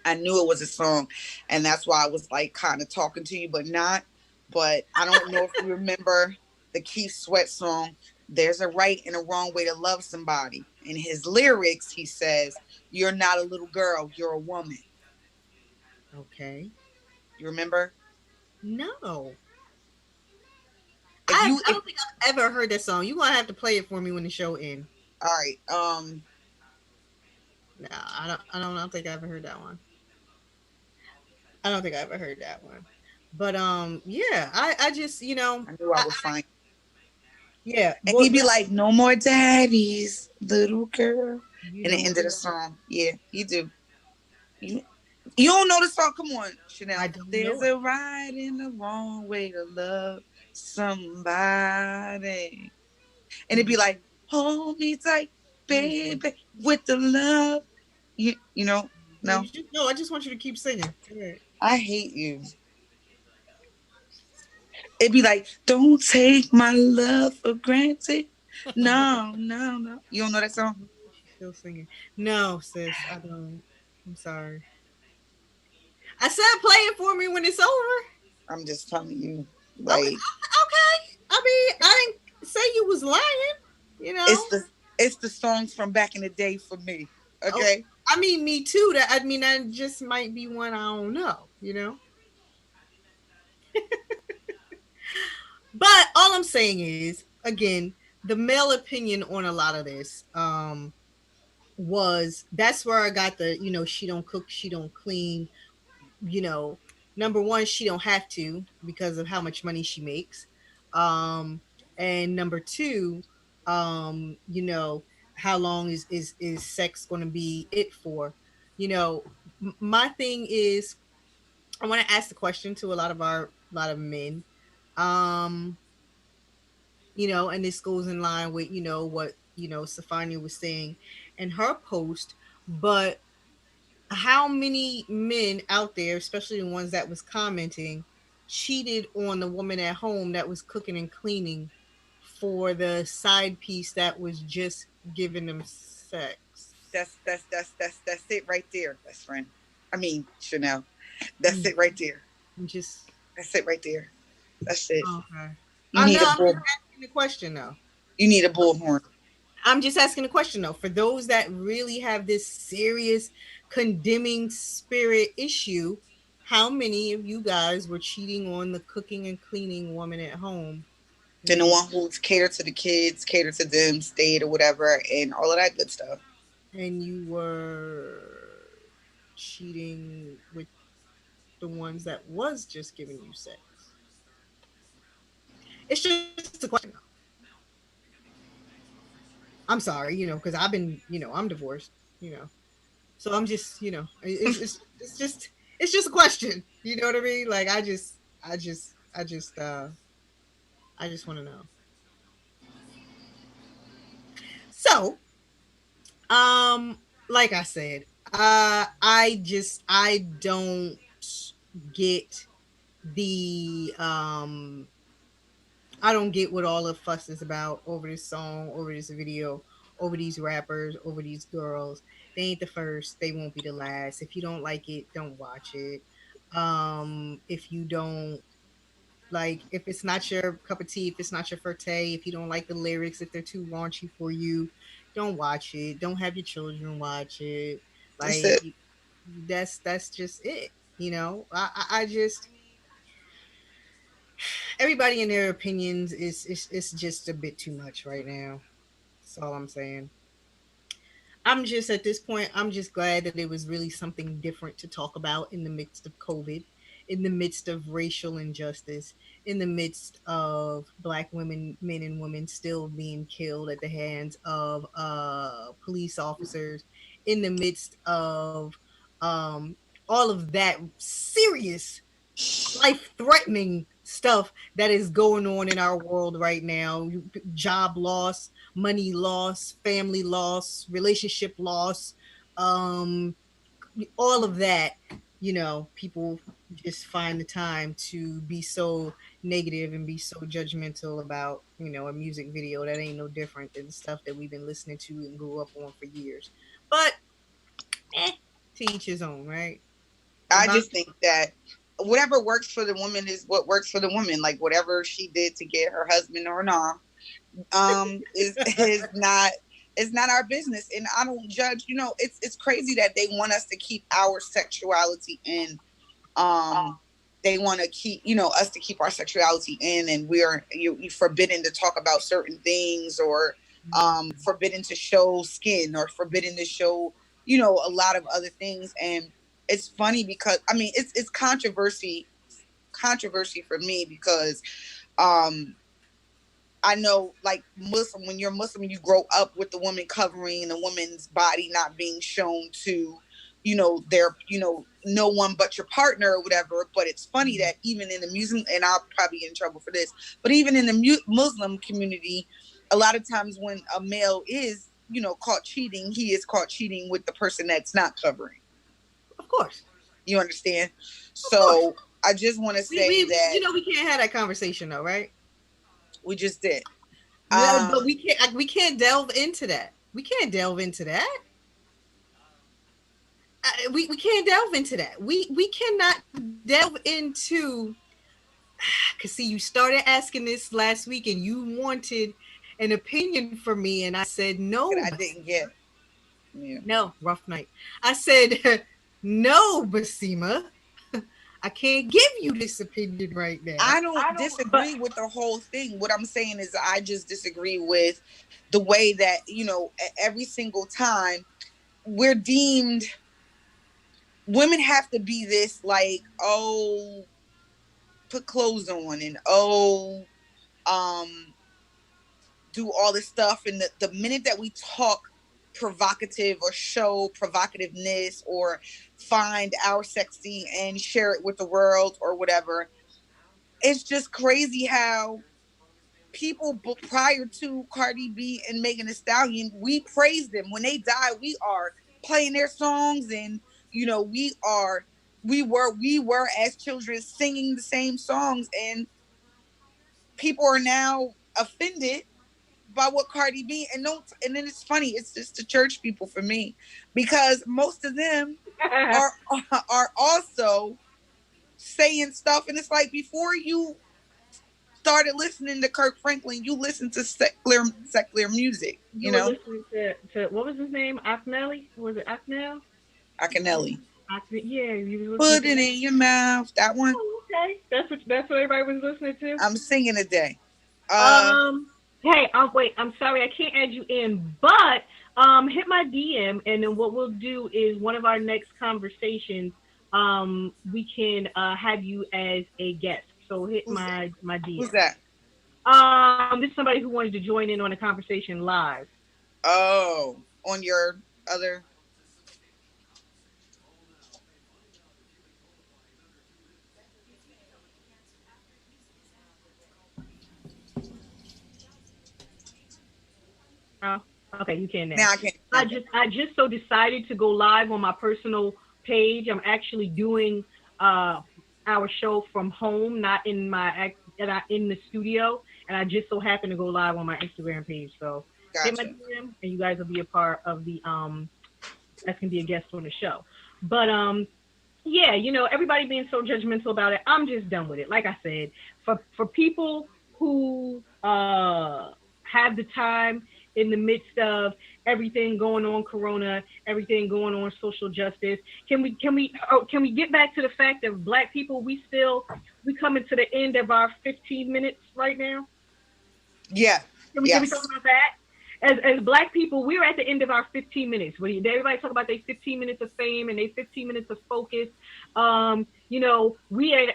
I knew it was a song, and that's why I was like kind of talking to you, but not. But I don't know if you remember the Keith Sweat song, "There's a Right and a Wrong Way to Love Somebody." In his lyrics, he says, "You're not a little girl, you're a woman." Okay. You remember? No. I don't think I've ever heard that song. You're gonna have to play it for me when the show ends. All right. No, I don't think I ever heard that one. I don't think I ever heard that one. But yeah, I just, I knew I would find. Yeah. And he'd be like, "No more daddies, little girl." And the end of the song. Yeah, you do. You don't know the song? Come on, Chanel. There's a right and a wrong way to love somebody. And it'd be like, "Hold me tight, baby, with the love." You know? No. No, I just want you to keep singing. Right. I hate you. It'd be like, "Don't take my love for granted." No. You don't know that song? She's still singing. No, sis, I don't. I'm sorry. I said play it for me when it's over. I'm just telling you. Like, okay. I mean, I didn't say you was lying. It's the songs from back in the day for me. Okay. Oh, I mean, me too. That just might be one I don't know. But all I'm saying is, again, the male opinion on a lot of this was that's where I got the she don't cook, she don't clean. Number one, she don't have to because of how much money she makes. And number two, how long is sex going to be it for? My thing is, I want to ask the question to a lot of men. And this goes in line with what Stefania was saying in her post, but how many men out there, especially the ones that was commenting, cheated on the woman at home that was cooking and cleaning for the side piece that was just giving them sex? That's it right there, best friend. I mean, Chanel. That's it right there. That's it right there. That's it. Okay. You need a I'm bull. asking the question though. You need a bullhorn. I'm just asking the question though. For those that really have this serious condemning spirit issue, how many of you guys were cheating on the cooking and cleaning woman at home? Then the one who's cater to the kids, cater to them, stayed or whatever, and all of that good stuff. And you were cheating with the ones that was just giving you sex. It's just a question. I'm sorry, because I've been, I'm divorced, so I'm just, it's just a question. You know what I mean? Like, I just want to know. So, like I said, I don't get the, I don't get what all the fuss is about over this song, over this video, over these rappers, over these girls. They ain't the first. They won't be the last. If you don't like it, don't watch it. If you don't if it's not your cup of tea, if it's not your forte, if you don't like the lyrics, if they're too raunchy for you, don't watch it. Don't have your children watch it. That's just it. I just, everybody in their opinions is just a bit too much right now. That's all I'm saying. I'm just at this point, I'm just glad that it was really something different to talk about in the midst of COVID, in the midst of racial injustice, in the midst of Black women, men and women still being killed at the hands of police officers, in the midst of all of that serious, life-threatening stuff that is going on in our world right now. Job loss, money loss, family loss, relationship loss, all of that. People just find the time to be so negative and be so judgmental about a music video that ain't no different than stuff that we've been listening to and grew up on for years. But to each his own, right? I just think that whatever works for the woman is what works for the woman. Like whatever she did to get her husband or not, is not. It's not our business, and I don't judge. You know, it's crazy that they want us to keep our sexuality in. They want to keep, us to keep our sexuality in, and we're forbidden to talk about certain things, or forbidden to show skin, or forbidden to show, a lot of other things. And it's funny because it's controversy for me because I know, like Muslim, when you're Muslim, you grow up with the woman covering the woman's body not being shown to, their, no one but your partner or whatever. But it's funny that even in the Muslim, and I'll probably get in trouble for this, but even in the Muslim community, a lot of times when a male is, caught cheating, he is caught cheating with the person that's not covering. Of course. You understand? So I just want to say that. We can't have that conversation though, right? We just did. But we can't delve into that. We can't delve into that. We can't delve into that. We cannot delve into, because see, you started asking this last week and you wanted an opinion from me, and I said no. I didn't get. Yeah. No, rough night. I said no, Basima. I can't give you this opinion right now. I don't disagree with the whole thing. What I'm saying is I just disagree with the way that, every single time we're deemed, women have to be this like, put clothes on and do all this stuff. And the minute that we talk provocative or show provocativeness or find our sexy and share it with the world or whatever, it's just crazy how people prior to Cardi B and Megan Thee Stallion, we praised them. When they died, we are playing their songs, and we were as children singing the same songs, and people are now offended by what Cardi B, and then it's funny, it's just the church people for me, because most of them are also saying stuff, and it's like before you started listening to Kirk Franklin, you listened to secular music, you know. Listening to what was his name? Aknelli? Was it Aknel? Akinelli. Yeah, you put it in your mouth. That one. Oh, okay, that's what everybody was listening to. I'm singing today. Hey, wait, I'm sorry, I can't add you in, but hit my DM, and then what we'll do is one of our next conversations, we can have you as a guest. So hit my DM. Who's that? This is somebody who wanted to join in on the conversation live. Oh, on your other. Okay, you can now. Now I can. I just so decided to go live on my personal page. I'm actually doing our show from home, not in the studio, and I just so happen to go live on my Instagram page. So hit my DM, and you guys will be a part of the that can be a guest on the show. But yeah, everybody being so judgmental about it, I'm just done with it. Like I said, for people who have the time in the midst of everything going on, Corona, everything going on, social justice, can we get back to the fact that Black people, we coming to the end of our 15 minutes right now? Yeah. Can we talk about that? As Black people, we're at the end of our 15 minutes. Everybody talk about their 15 minutes of fame and their 15 minutes of focus. We are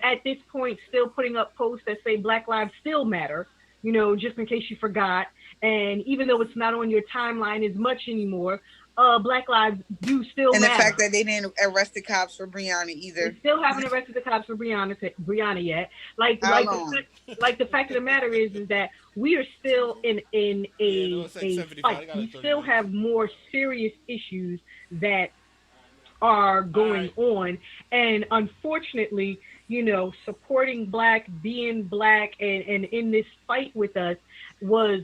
at this point still putting up posts that say Black lives still matter, just in case you forgot. And even though it's not on your timeline as much anymore, Black lives do still matter. And the fact that they didn't arrest the cops for Breonna either. They still haven't arrested the cops for Breonna yet. Like the fact of the matter is that we are still in a fight. We still have more serious issues that are going on. And unfortunately, supporting Black, being Black, and in this fight with us was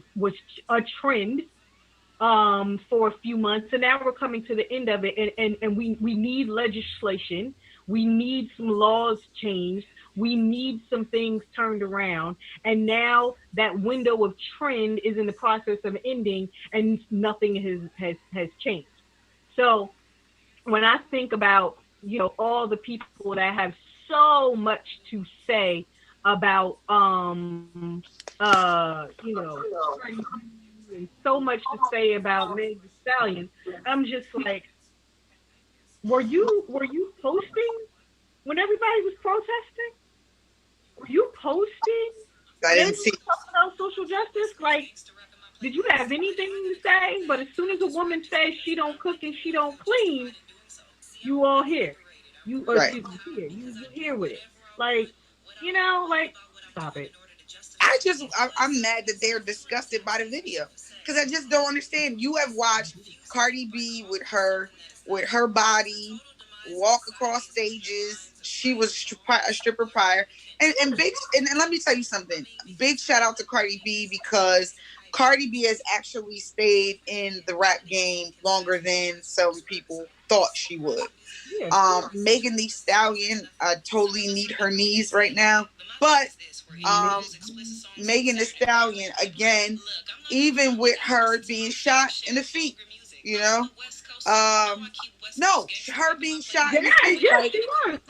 a trend for a few months, and now we're coming to the end of it, and we need legislation. We need some laws changed. We need some things turned around. And now that window of trend is in the process of ending, and nothing has changed. So when I think about, all the people that have so much to say about, and so much to say about Meg Thee Stallion, I'm just like, were you posting when everybody was protesting? Were you posting? I didn't see. Talking about social justice, like, did you have anything to say? But as soon as a woman says she don't cook and she don't clean, you all here. Right. You here with it. Like, stop it. I'm mad that they're disgusted by the video, because I just don't understand. You have watched Cardi B with her body walk across stages. She was a stripper prior, and let me tell you something. Big shout out to Cardi B, because Cardi B has actually stayed in the rap game longer than some people thought she would. Yeah. Megan Thee Stallion totally need her knees right now, but Megan Thee Stallion, again, even with her being shot in the feet, no, her being shot in the feet,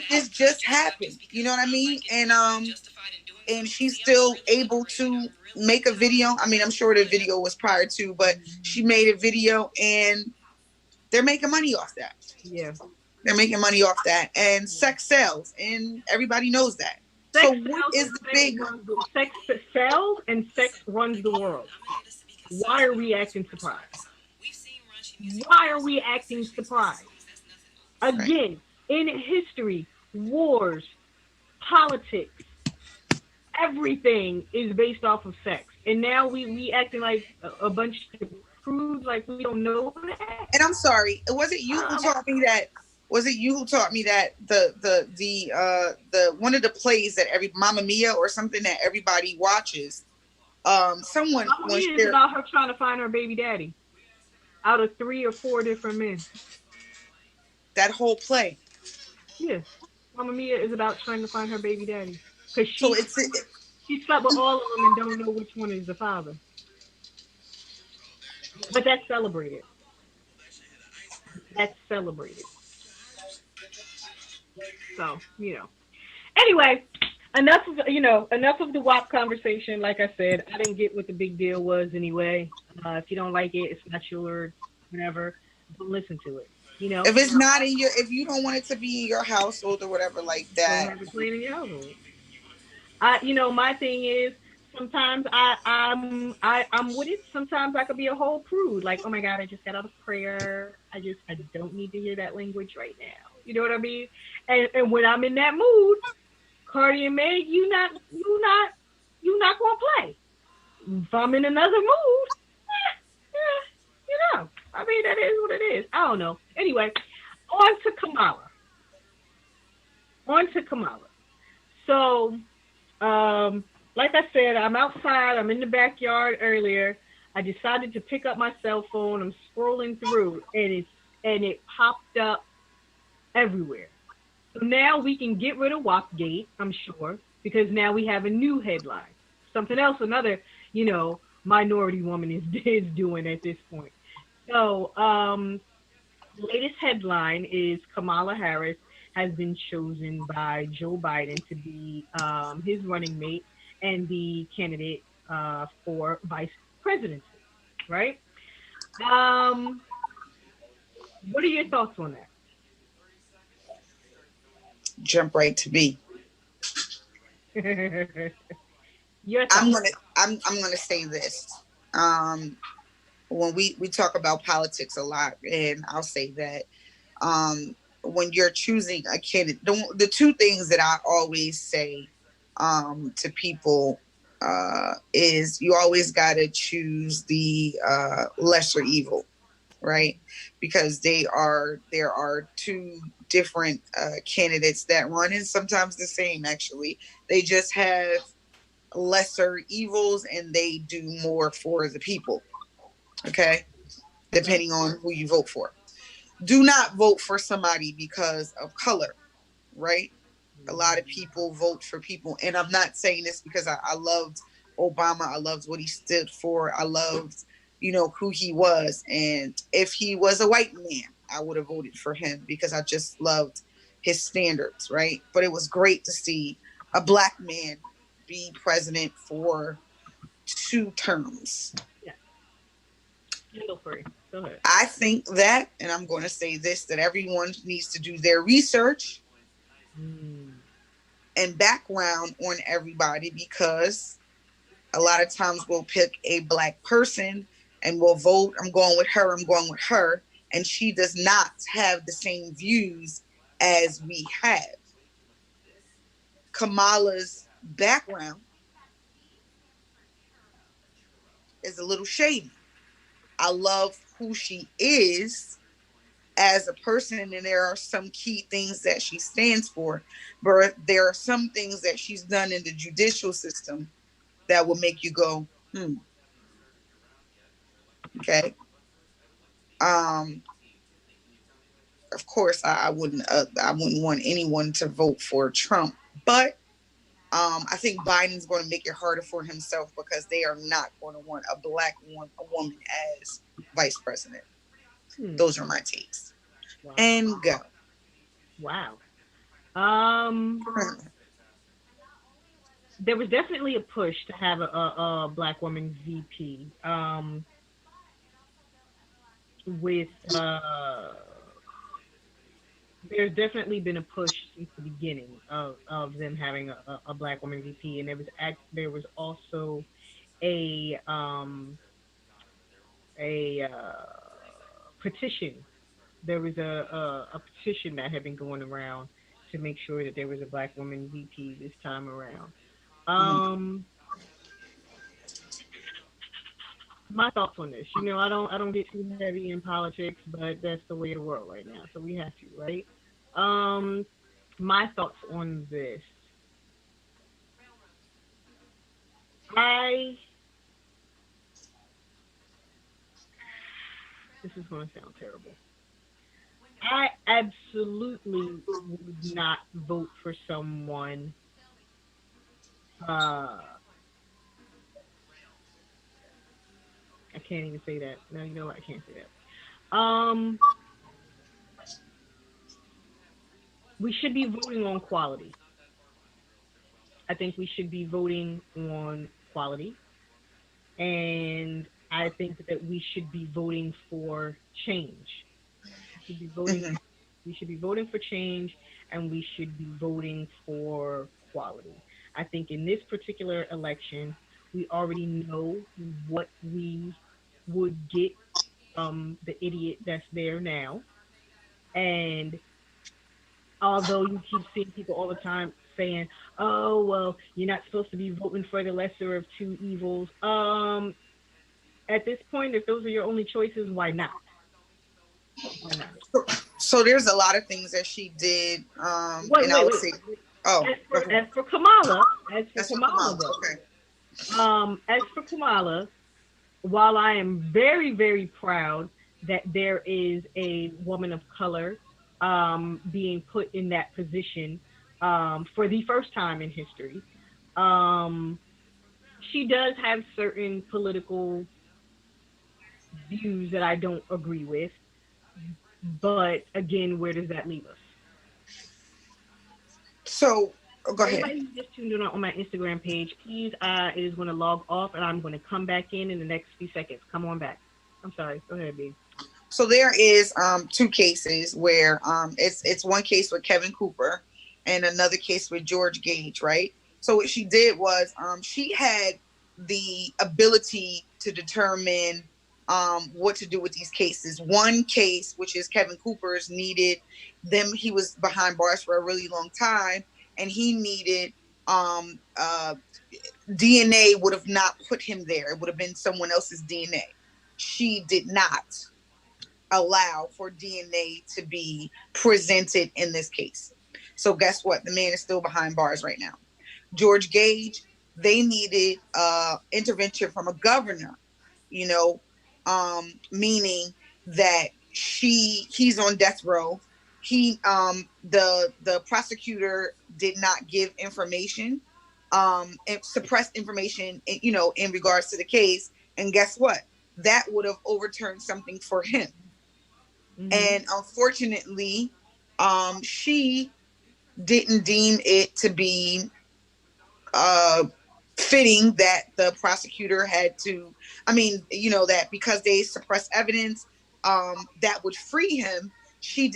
this just happened. You know what I mean? And she's still able to make a video. I mean, I'm sure the video was prior to, but she made a video, and they're making money off that. Yeah. They're making money off that, and sex sells, and everybody knows that. So what is the big... Sex sells and sex runs the world. Why are we acting surprised? Why are we acting surprised? Again, in history, wars, politics, everything is based off of sex. And now we acting like a bunch of prudes, like we don't know that. And I'm sorry, was it you who taught me that? Was it you who taught me that the one of the plays that Mamma Mia or something that everybody watches? Someone Mamma Mia is about her trying to find her baby daddy out of 3 or 4 different men. That whole play. Yeah, Mamma Mia is about trying to find her baby daddy, because she slept with all of them and don't know which one is the father. But that's celebrated. That's celebrated. So, Anyway, enough of the WAP conversation. Like I said, I didn't get what the big deal was anyway. If you don't like it, it's not yours, whatever. Don't listen to it. If it's not if you don't want it to be in your household or whatever like that. Don't have it playing in your household. My thing is, sometimes I'm with it. Sometimes I could be a whole prude. Like, oh my God, I just got out of prayer. I don't need to hear that language right now. You know what I mean? And when I'm in that mood, Cardi and Meg, you not gonna play. If I'm in another mood, I mean, that is what it is. I don't know. Anyway, on to Kamala. So, like I said, I'm outside. I'm in the backyard earlier. I decided to pick up my cell phone. I'm scrolling through, and it popped up everywhere. So now we can get rid of WAPgate, I'm sure, because now we have a new headline. Something else another, minority woman is doing at this point. So, the latest headline is Kamala Harris has been chosen by Joe Biden to be his running mate and the candidate for vice presidency, right? What are your thoughts on that? Jump right to B. I'm gonna say this. When we talk about politics a lot, and I'll say that when you're choosing a candidate, the 2 things that I always say to people is you always got to choose the lesser evil, right? Because there are 2 different candidates that run, and sometimes the same, actually. They just have lesser evils and they do more for the people, okay? Depending on who you vote for. Do not vote for somebody because of color, right? A lot of people vote for people, and I'm not saying this because I loved Obama. I loved what he stood for. I loved, who he was. And if he was a white man, I would have voted for him because I just loved his standards, right? But it was great to see a black man be president for 2 terms. Yeah. Go ahead. I think that, and I'm going to say this, that everyone needs to do their research and background on everybody, because a lot of times we'll pick a black person and we'll vote, I'm going with her, and she does not have the same views as we have. Kamala's background is a little shady. I love who she is as a person, and there are some key things that she stands for, but there are some things that she's done in the judicial system that will make you go, okay. Of course, I wouldn't want anyone to vote for Trump, but I think Biden's going to make it harder for himself because they are not going to want a woman as vice president. Those are my takes. Wow. And go. Wow. There was definitely a push to have a black woman VP. There's definitely been a push since the beginning of them having a black woman VP, and there was also a petition. There was a petition that had been going around to make sure that there was a black woman VP this time around. My thoughts on this, I don't get too heavy in politics, but that's the way of the world right now, so we have to, right? My thoughts on this. This is going to sound terrible. I absolutely would not vote for someone I can't even say that. No, you know what? I can't say that. We should be voting on quality. I think we should be voting on quality. And I think that we should be voting for change. We should be voting for change, and we should be voting for quality. I think in this particular election, we already know what we would get from the idiot that's there now. And although you keep seeing people all the time saying, oh, well, you're not supposed to be voting for the lesser of two evils. At this point, if those are your only choices, why not? So there's a lot of things that she did. As for Kamala, as for Kamala, while I am very, very proud that there is a woman of color being put in that position for the first time in history, she does have certain political views that I don't agree with. But again, where does that leave us? So, go ahead. Everybody who just tuned in on my Instagram page, please, it is going to log off, and I'm going to come back in the next few seconds. Come on back. I'm sorry. Go ahead, babe. So there is 2 cases where it's one case with Kevin Cooper and another case with George Gage, right? So what she did was she had the ability to determine what to do with these cases. One case, which is Kevin Cooper's, needed them. He was behind bars for a really long time, and he needed DNA would have not put him there. It would have been someone else's DNA. She did not allow for DNA to be presented in this case. So guess what? The man is still behind bars right now. George Gage, they needed intervention from a governor, meaning that he's on death row. the prosecutor did not give information, and suppressed information, in regards to the case. And guess what? That would have overturned something for him. Mm-hmm. And unfortunately, she didn't deem it to be fitting that the prosecutor had to, that because they suppressed evidence that would free him, she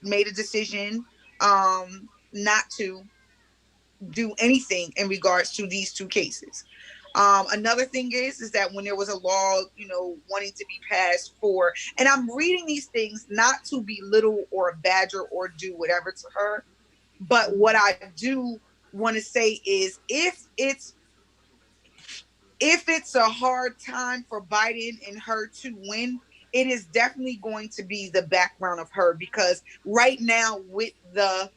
made a decision not to do anything in regards to these two cases. Another thing is that when there was a law, wanting to be passed for, and I'm reading these things not to belittle or badger or do whatever to her, but what I do want to say is if it's a hard time for Biden and her to win, it is definitely going to be the background of her, because right now with the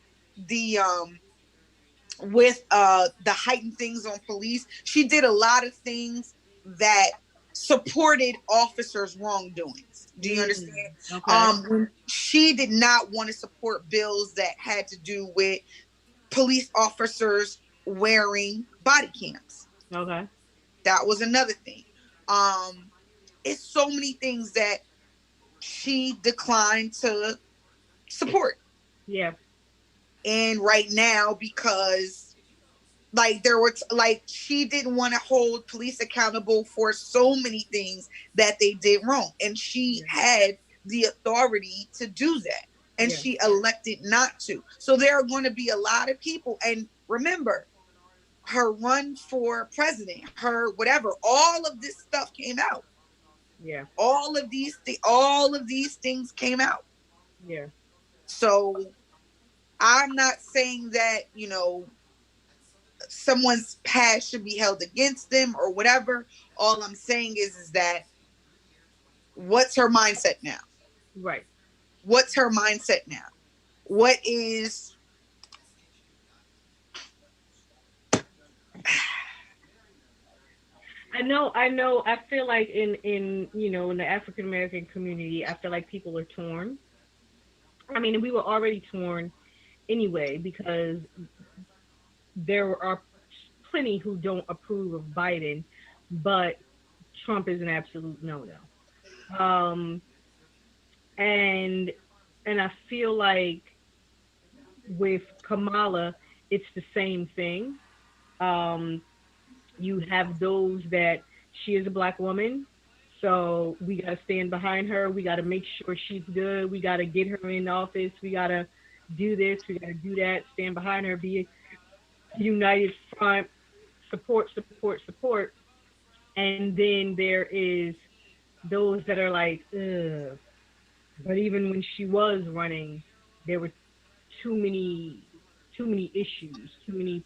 heightened things on police, she did a lot of things that supported officers' wrongdoings. Do you understand? Okay. She did not want to support bills that had to do with police officers wearing body cams. Okay. That was another thing. It's so many things that she declined to support. Yeah. And right now, because she didn't want to hold police accountable for so many things that they did wrong. And she had the authority to do that. And she elected not to. So there are going to be a lot of people. And remember, her run for president, her whatever, all of this stuff came out. Yeah. All of these things came out. Yeah. So I'm not saying that, someone's past should be held against them or whatever. All I'm saying is that what's her mindset now? Right. What's her mindset now? What is... I know. I feel like in the African American community, I feel like people are torn. I mean, we were already torn anyway, because there are plenty who don't approve of Biden, but Trump is an absolute no-no. And I feel like with Kamala, it's the same thing. You have those that she is a Black woman, so we got to stand behind her. We got to make sure she's good. We got to get her in office. We got to do this. We got to do that. Stand behind her. Be a united front. Support. And then there is those that are like, ugh. But even when she was running, there were too many issues, too many.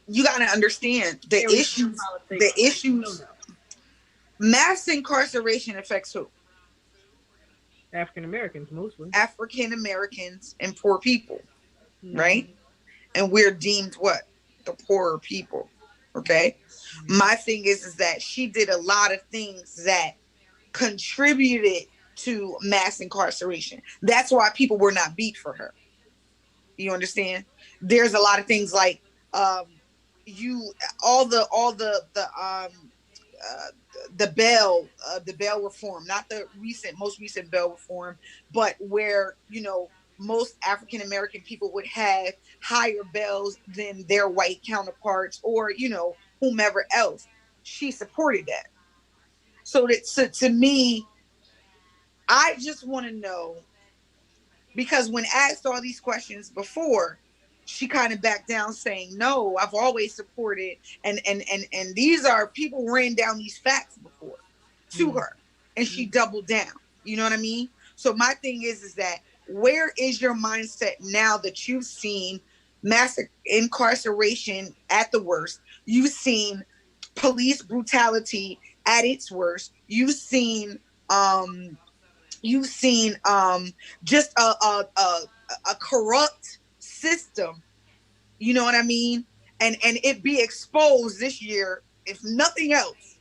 You got to understand the issues. Mass incarceration affects who? African Americans mostly. African Americans and poor people, right? And we're deemed what? The poorer people. Okay. My thing is that she did a lot of things that contributed to mass incarceration. That's why people were not beat for her. You understand? There's a lot of things like the bail reform, not the most recent bail reform, but where most African American people would have higher bails than their white counterparts or whomever else. She supported that. So to me, I just want to know, because when asked all these questions before, she kind of backed down saying, no, I've always supported. And these are people ran down these facts before to her, and she doubled down. You know what I mean? So my thing is that where is your mindset now that you've seen mass incarceration at the worst? You've seen police brutality at its worst. You've seen just a corrupt system, you know what I mean? And it be exposed this year, if nothing else.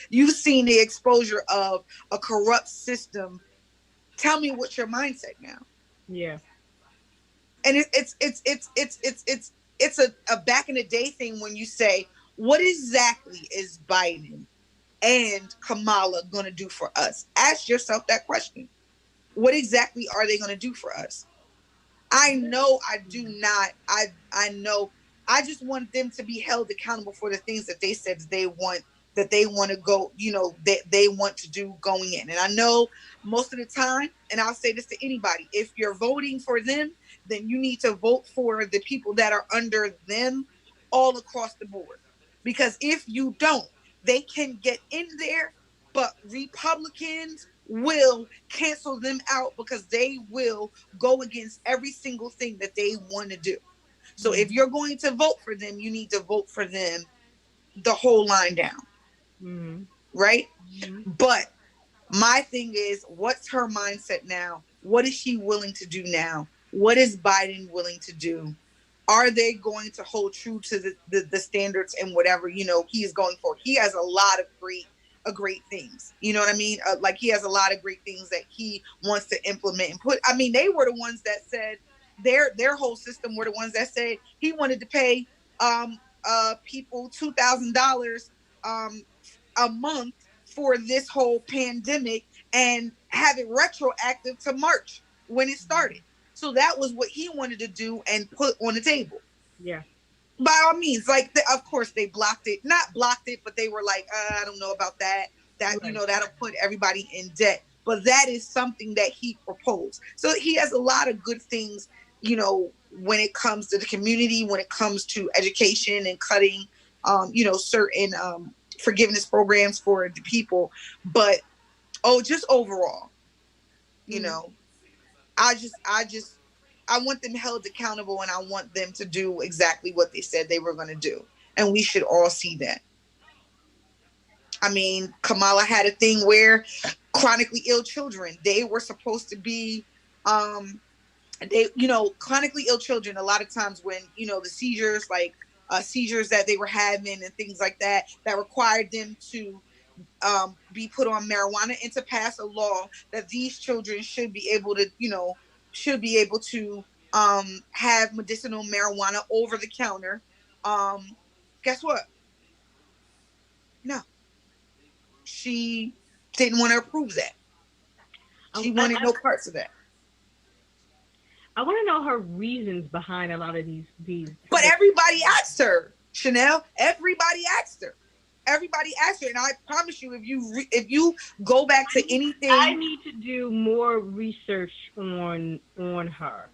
You've seen the exposure of a corrupt system Tell me what's your mindset now. Yeah. And it's a back in the day thing when you say, what exactly is Biden and Kamala going to do for us? Ask yourself that question. What exactly are they going to do for us? I know I do not. I know. I just want them to be held accountable for the things that they said they want to go, that they want to do going in. And I know most of the time, and I'll say this to anybody, if you're voting for them, then you need to vote for the people that are under them all across the board. Because if you don't, they can get in there, but Republicans will cancel them out because they will go against every single thing that they want to do. So if you're going to vote for them, you need to vote for them the whole line down. Right? But my thing is, what's her mindset now? What is she willing to do now? What is Biden willing to do? Are they going to hold true to the standards and whatever, he is going for? He has a lot of great things. You know what I mean? Like he has a lot of great things that he wants to implement and put. I mean, they were the ones that said their whole system were the ones that said he wanted to pay people $2,000 a month for this whole pandemic and have it retroactive to March when it started. So that was what he wanted to do and put on the table. Yeah. By all means, of course they blocked it. Not blocked it, but they were like, I don't know about that. That, right. That'll put everybody in debt. But that is something that he proposed. So he has a lot of good things, when it comes to the community, when it comes to education and cutting, certain forgiveness programs for the people. But, just overall, I want them held accountable, and I want them to do exactly what they said they were going to do. And we should all see that. I mean, Kamala had a thing where chronically ill children, they were supposed to be, chronically ill children, a lot of times when, the seizures, seizures that they were having and things like that required them to be put on marijuana, and to pass a law that these children should be able to have medicinal marijuana over the counter. Guess what? No. She didn't want to approve that. She wanted no parts of that. I want to know her reasons behind a lot of these. But everybody asked her, Chanel. Everybody asked her. And I promise you, if you go back to anything, I need to do more research on her.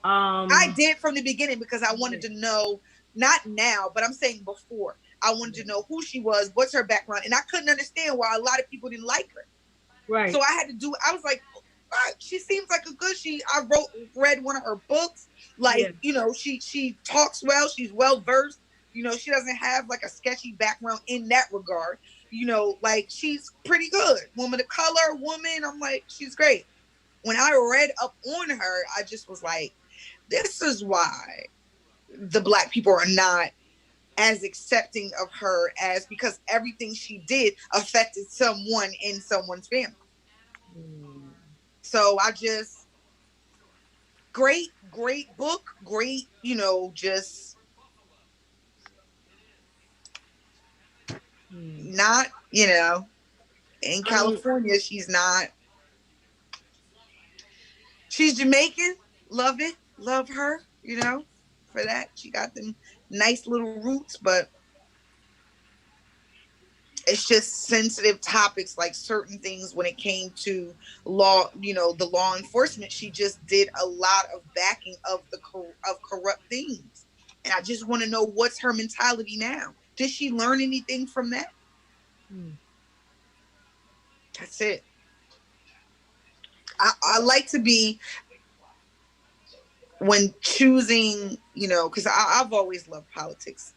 I did from the beginning because I wanted to know, not now, but I'm saying before. I wanted to know who she was, what's her background, and I couldn't understand why a lot of people didn't like her. Right. So I had to do. I was like, what? She seems like a good. I read one of her books. She talks well. She's well versed. She doesn't have a sketchy background in that regard. She's pretty good. Woman of color, woman. I'm like, she's great. When I read up on her, I just was like, this is why the Black people are not as accepting of her because everything she did affected someone in someone's family. So great book, great, just not, in California, she's Jamaican, love it, love her, for that. She got them nice little roots, but it's just sensitive topics, like certain things when it came to law, the law enforcement. She just did a lot of backing of corrupt things. And I just want to know, what's her mentality now? Did she learn anything from that? That's it. I like to be, when choosing, because I've always loved politics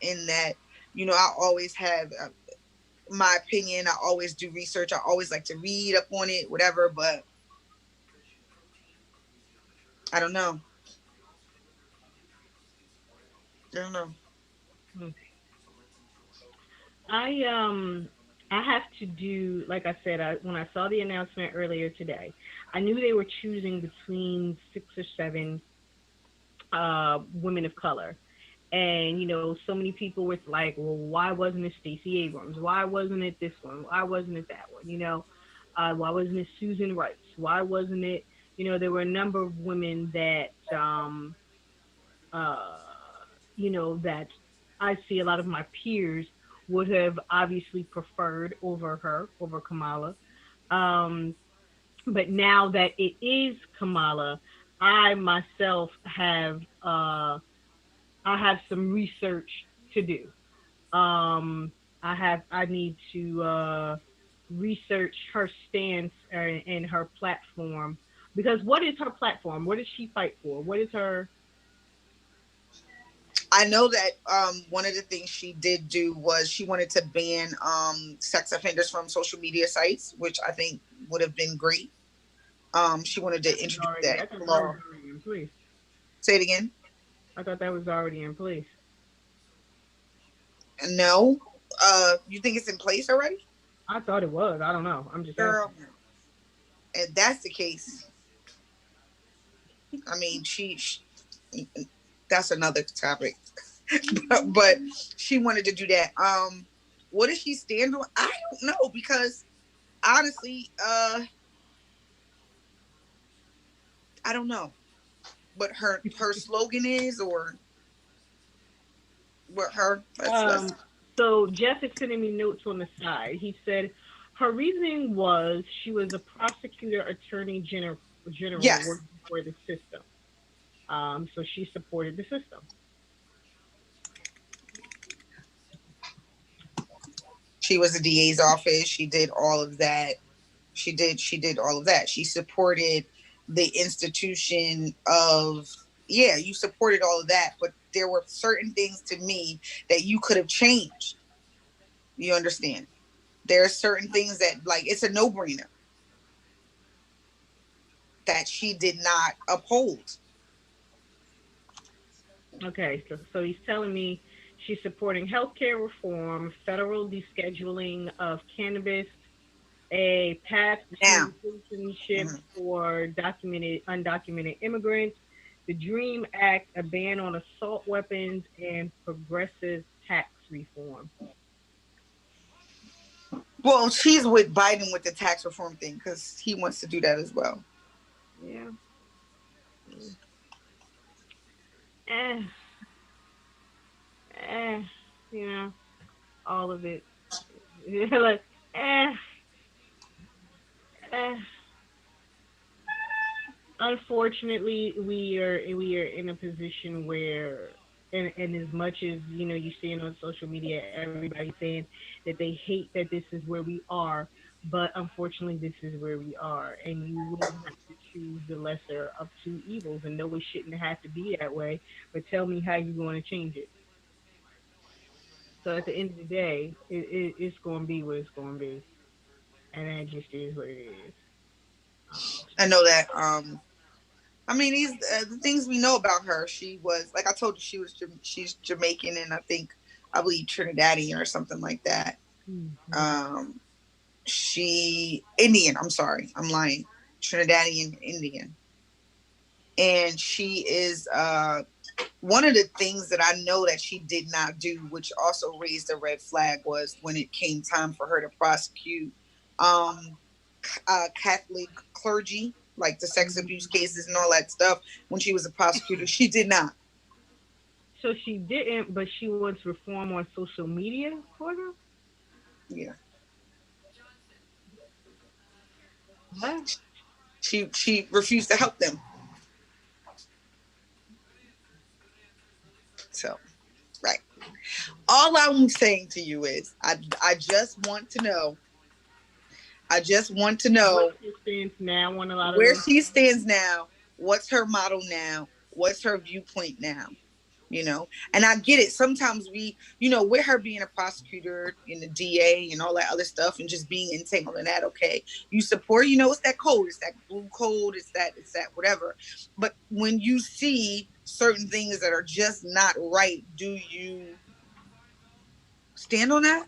in that, I always have my opinion. I always do research. I always like to read up on it, whatever, but I don't know. I have to do, like I said, when I saw the announcement earlier today, I knew they were choosing between 6 or 7 women of color. And, so many people were like, well, why wasn't it Stacey Abrams? Why wasn't it this one? Why wasn't it that one? Why wasn't it Susan Rice? Why wasn't it, there were a number of women that, uh, that I see a lot of my peers would have obviously preferred over Kamala. But now that it is Kamala, I myself have I have some research to do. I need to research her stance and her platform, because what is her platform? What does she fight for? What is her? I know that one of the things she did do was she wanted to ban sex offenders from social media sites, which I think would have been great. She wanted to introduce that law. Say it again. I thought that was already in place. No. You think it's in place already? I thought it was. I don't know. I'm just Girl, if that's the case, I mean, she that's another topic. but she wanted to do that. What does she stand on? I don't know, because honestly, I don't know what her slogan is, or what her. So Jeff is sending me notes on the side. He said her reasoning was she was a prosecutor, attorney general yes. working for the system. So she supported the system. She was a DA's office. She did all of that. She did all of that. She supported the institution of, you supported all of that, but there were certain things to me that you could have changed. You understand? There are certain things that, like, it's a no-brainer that she did not uphold. Okay, so he's telling me she's supporting healthcare reform, federal descheduling of cannabis, a path to citizenship for undocumented immigrants, the DREAM Act, a ban on assault weapons, and progressive tax reform. Well, she's with Biden with the tax reform thing, because he wants to do that as well. Yeah. All of it. Like, Unfortunately, we are in a position where, and as much as you see it on social media, everybody saying that they hate that this is where we are, but unfortunately, this is where we are, and you will have to choose the lesser of two evils. And no, it shouldn't have to be that way. But tell me how you're going to change it. So at the end of the day, it's going to be what it's going to be, and that just is what it is. I know that. I mean, these the things we know about her. She was, like I told you, she's Jamaican, and I believe Trinidadian or something like that. Mm-hmm. She Indian. I'm sorry, I'm lying. Trinidadian Indian, and she is one of the things that I know that she did not do, which also raised a red flag, was when it came time for her to prosecute Catholic clergy, like the sex abuse cases and all that stuff. When she was a prosecutor, she did not. So she didn't, but she wants reform on social media for them? Yeah. What? She refused to help them. So, right. All I'm saying to you is, I just want to know. Where she stands now on a lot of where she stands now. What's her model now? What's her viewpoint now? And I get it. Sometimes with her being a prosecutor and the DA and all that other stuff, and just being entangled in that. Okay, you support. It's that code. It's that blue code. It's that whatever. But when you see certain things that are just not right, do you stand on that?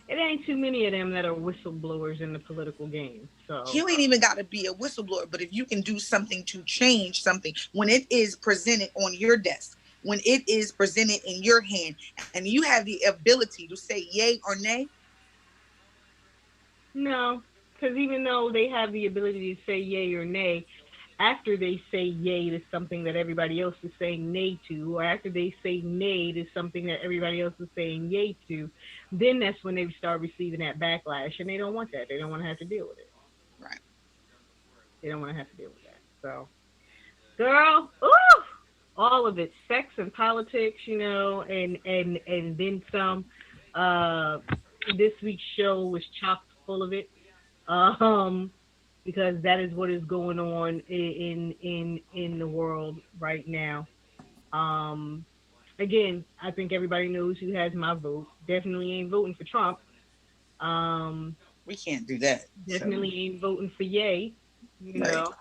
it ain't too many of them that are whistleblowers in the political game. So you ain't even got to be a whistleblower, but if you can do something to change something when it is presented on your desk, when it is presented in your hand, and you have the ability to say yay or nay. No, because even though they have the ability to say yay or nay, after they say yay to something that everybody else is saying nay to, or after they say nay to something that everybody else is saying yay to, then that's when they start receiving that backlash, and they don't want that. They don't want to have to deal with it. Right. They don't want to have to deal with that. So, girl, ooh, all of it, sex and politics, you know, and then some. This week's show was chock full of it. Because that is what is going on in the world right now. Again, I think everybody knows who has my vote. Definitely ain't voting for Trump. We can't do that. Definitely ain't voting for Ye. You know.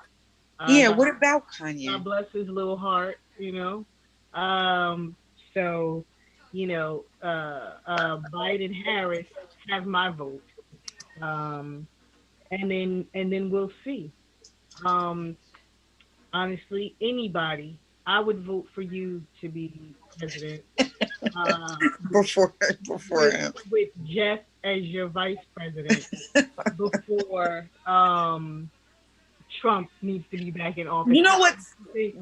Yeah. What about Kanye? God bless his little heart. You know. So, you know, Biden Harris have my vote. And then we'll see. Honestly, anybody, I would vote for you to be president. Before him. With Jeff as your vice president. Before Trump needs to be back in office. You know what?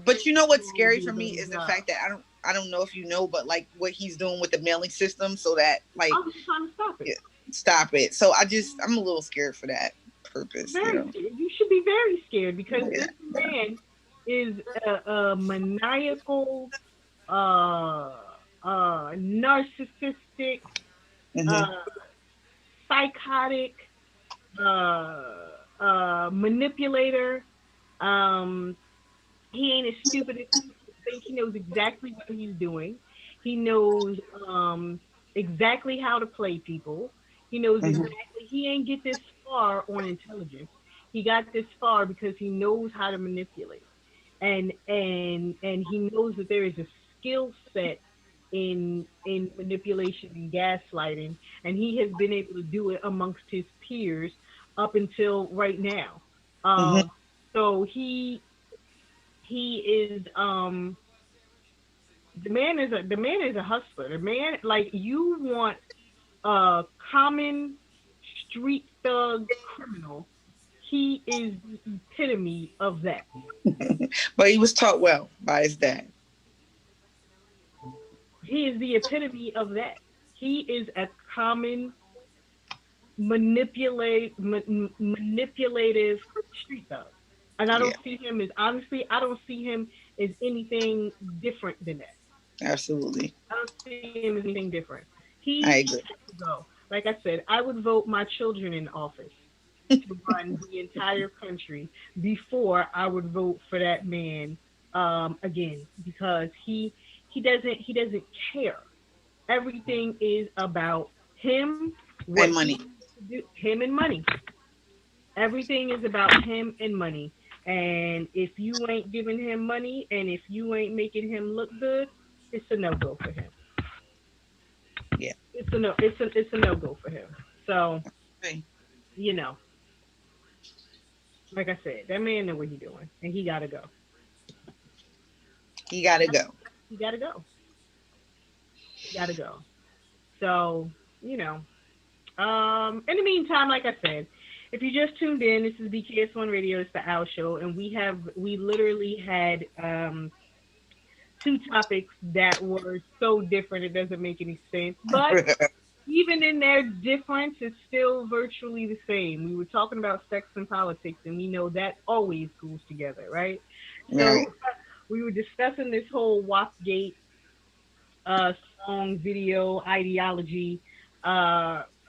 But you know what's scary for me is the fact that I don't know if you know, but like what he's doing with the mailing system, so that like I'm just trying to stop it. Stop it. So I'm a little scared for that purpose. You should be very scared because this man is a maniacal, narcissistic, psychotic, manipulator. He ain't as stupid as people think. He knows exactly what he's doing. He knows exactly how to play people. He knows exactly. He ain't get this far on intelligence. He got this far because he knows how to manipulate, and he knows that there is a skill set in manipulation and gaslighting, and he has been able to do it amongst his peers up until right now. So he is the man is a hustler. The man, like, you want a common street thug criminal. He is the epitome of that. But he was taught well by his dad. He is the epitome of that. He is a common manipulative street thug. And I don't see him as, honestly, I don't see him as anything different than that. Absolutely. I don't see him as anything different. I agree. Like I said, I would vote my children in office to run the entire country before I would vote for that man again, because he doesn't care. Everything is about him and money. Him and money. Everything is about him and money. And if you ain't giving him money and if you ain't making him look good, it's a no-go for him. Yeah. It's a no-go for him. So, you know, like I said, that man know what he's doing, and he gotta go. He gotta go. He gotta go. He gotta go. So, you know, in the meantime, like I said, if you just tuned in, this is BKS1 Radio. It's the Owl Show, and we literally had two topics that were so different it doesn't make any sense. But even in their difference, it's still virtually the same. We were talking about sex and politics, and we know that always goes together, right? So we were discussing this whole WAPgate song, video, ideology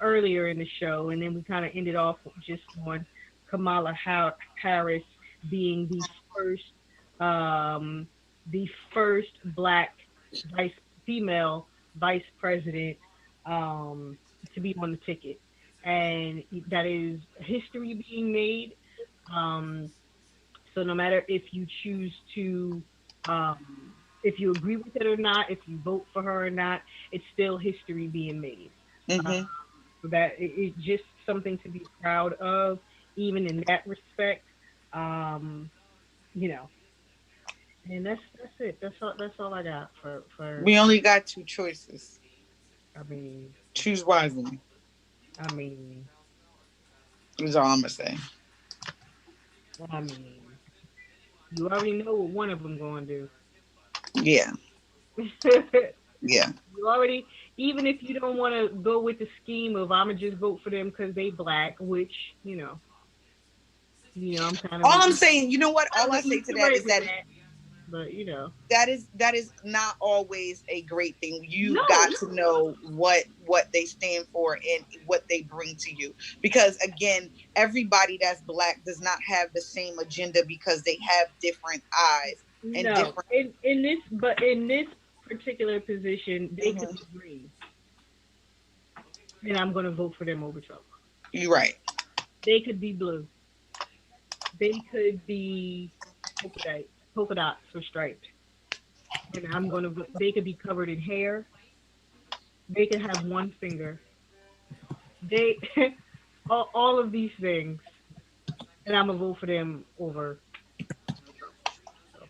earlier in the show, and then we kind of ended off just on Kamala Harris being the first Black female vice president to be on the ticket, and that is history being made. So no matter if you choose to, if you agree with it or not, if you vote for her or not, it's still history being made. So that it's just something to be proud of, even in that respect. You know, and that's it. That's all I got for. We only got 2 choices. I mean, choose wisely. I mean, is all I'm gonna say. I mean, you already know what one of them going to do. Yeah. Yeah. You already, even if you don't want to go with the scheme of I'ma just vote for them because they black, which I'm kind of. All I'm saying, you know what? All I say to that is that. But that is not always a great thing. You got to know what they stand for and what they bring to you, because again, everybody that's black does not have the same agenda because they have different eyes and different. In this particular position, they could be green, and I'm going to vote for them over Trump. You're right. They could be blue. They could be polka dots or striped, and they could be covered in hair. They could have one finger. They all of these things, and I'm gonna vote for them over. So,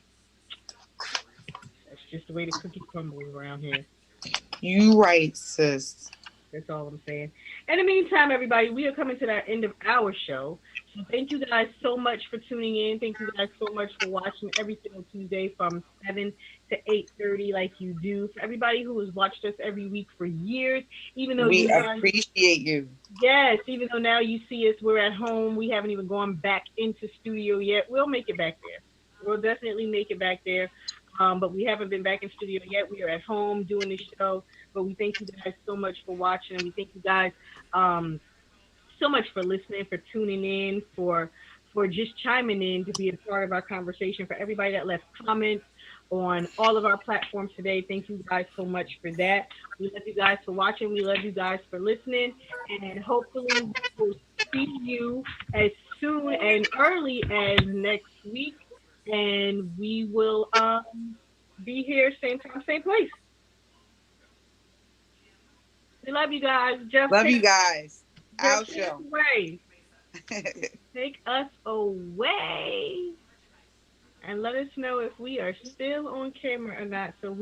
that's just the way the cookie crumbles around here. You right, sis. That's all I'm saying. In the meantime, everybody, we are coming to the end of our show. So thank you guys so much for tuning in. Thank you guys so much for watching every single Tuesday from 7 to 8:30 like you do. For everybody who has watched us every week for years, even though we appreciate you. Yes, even though now you see us, we're at home. We haven't even gone back into studio yet. We'll make it back there. We'll definitely make it back there. But we haven't been back in studio yet. We are at home doing the show. But we thank you guys so much for watching. We thank you guys so much for listening, for tuning in, for just chiming in to be a part of our conversation. For everybody that left comments on all of our platforms today, thank you guys so much for that. We love you guys for watching. We love you guys for listening. And hopefully we'll see you as soon and early as next week. And we will be here same time, same place. We love you guys. Jeff, love you guys. Our show. Away. Take us away. And let us know if we are still on camera or not, so we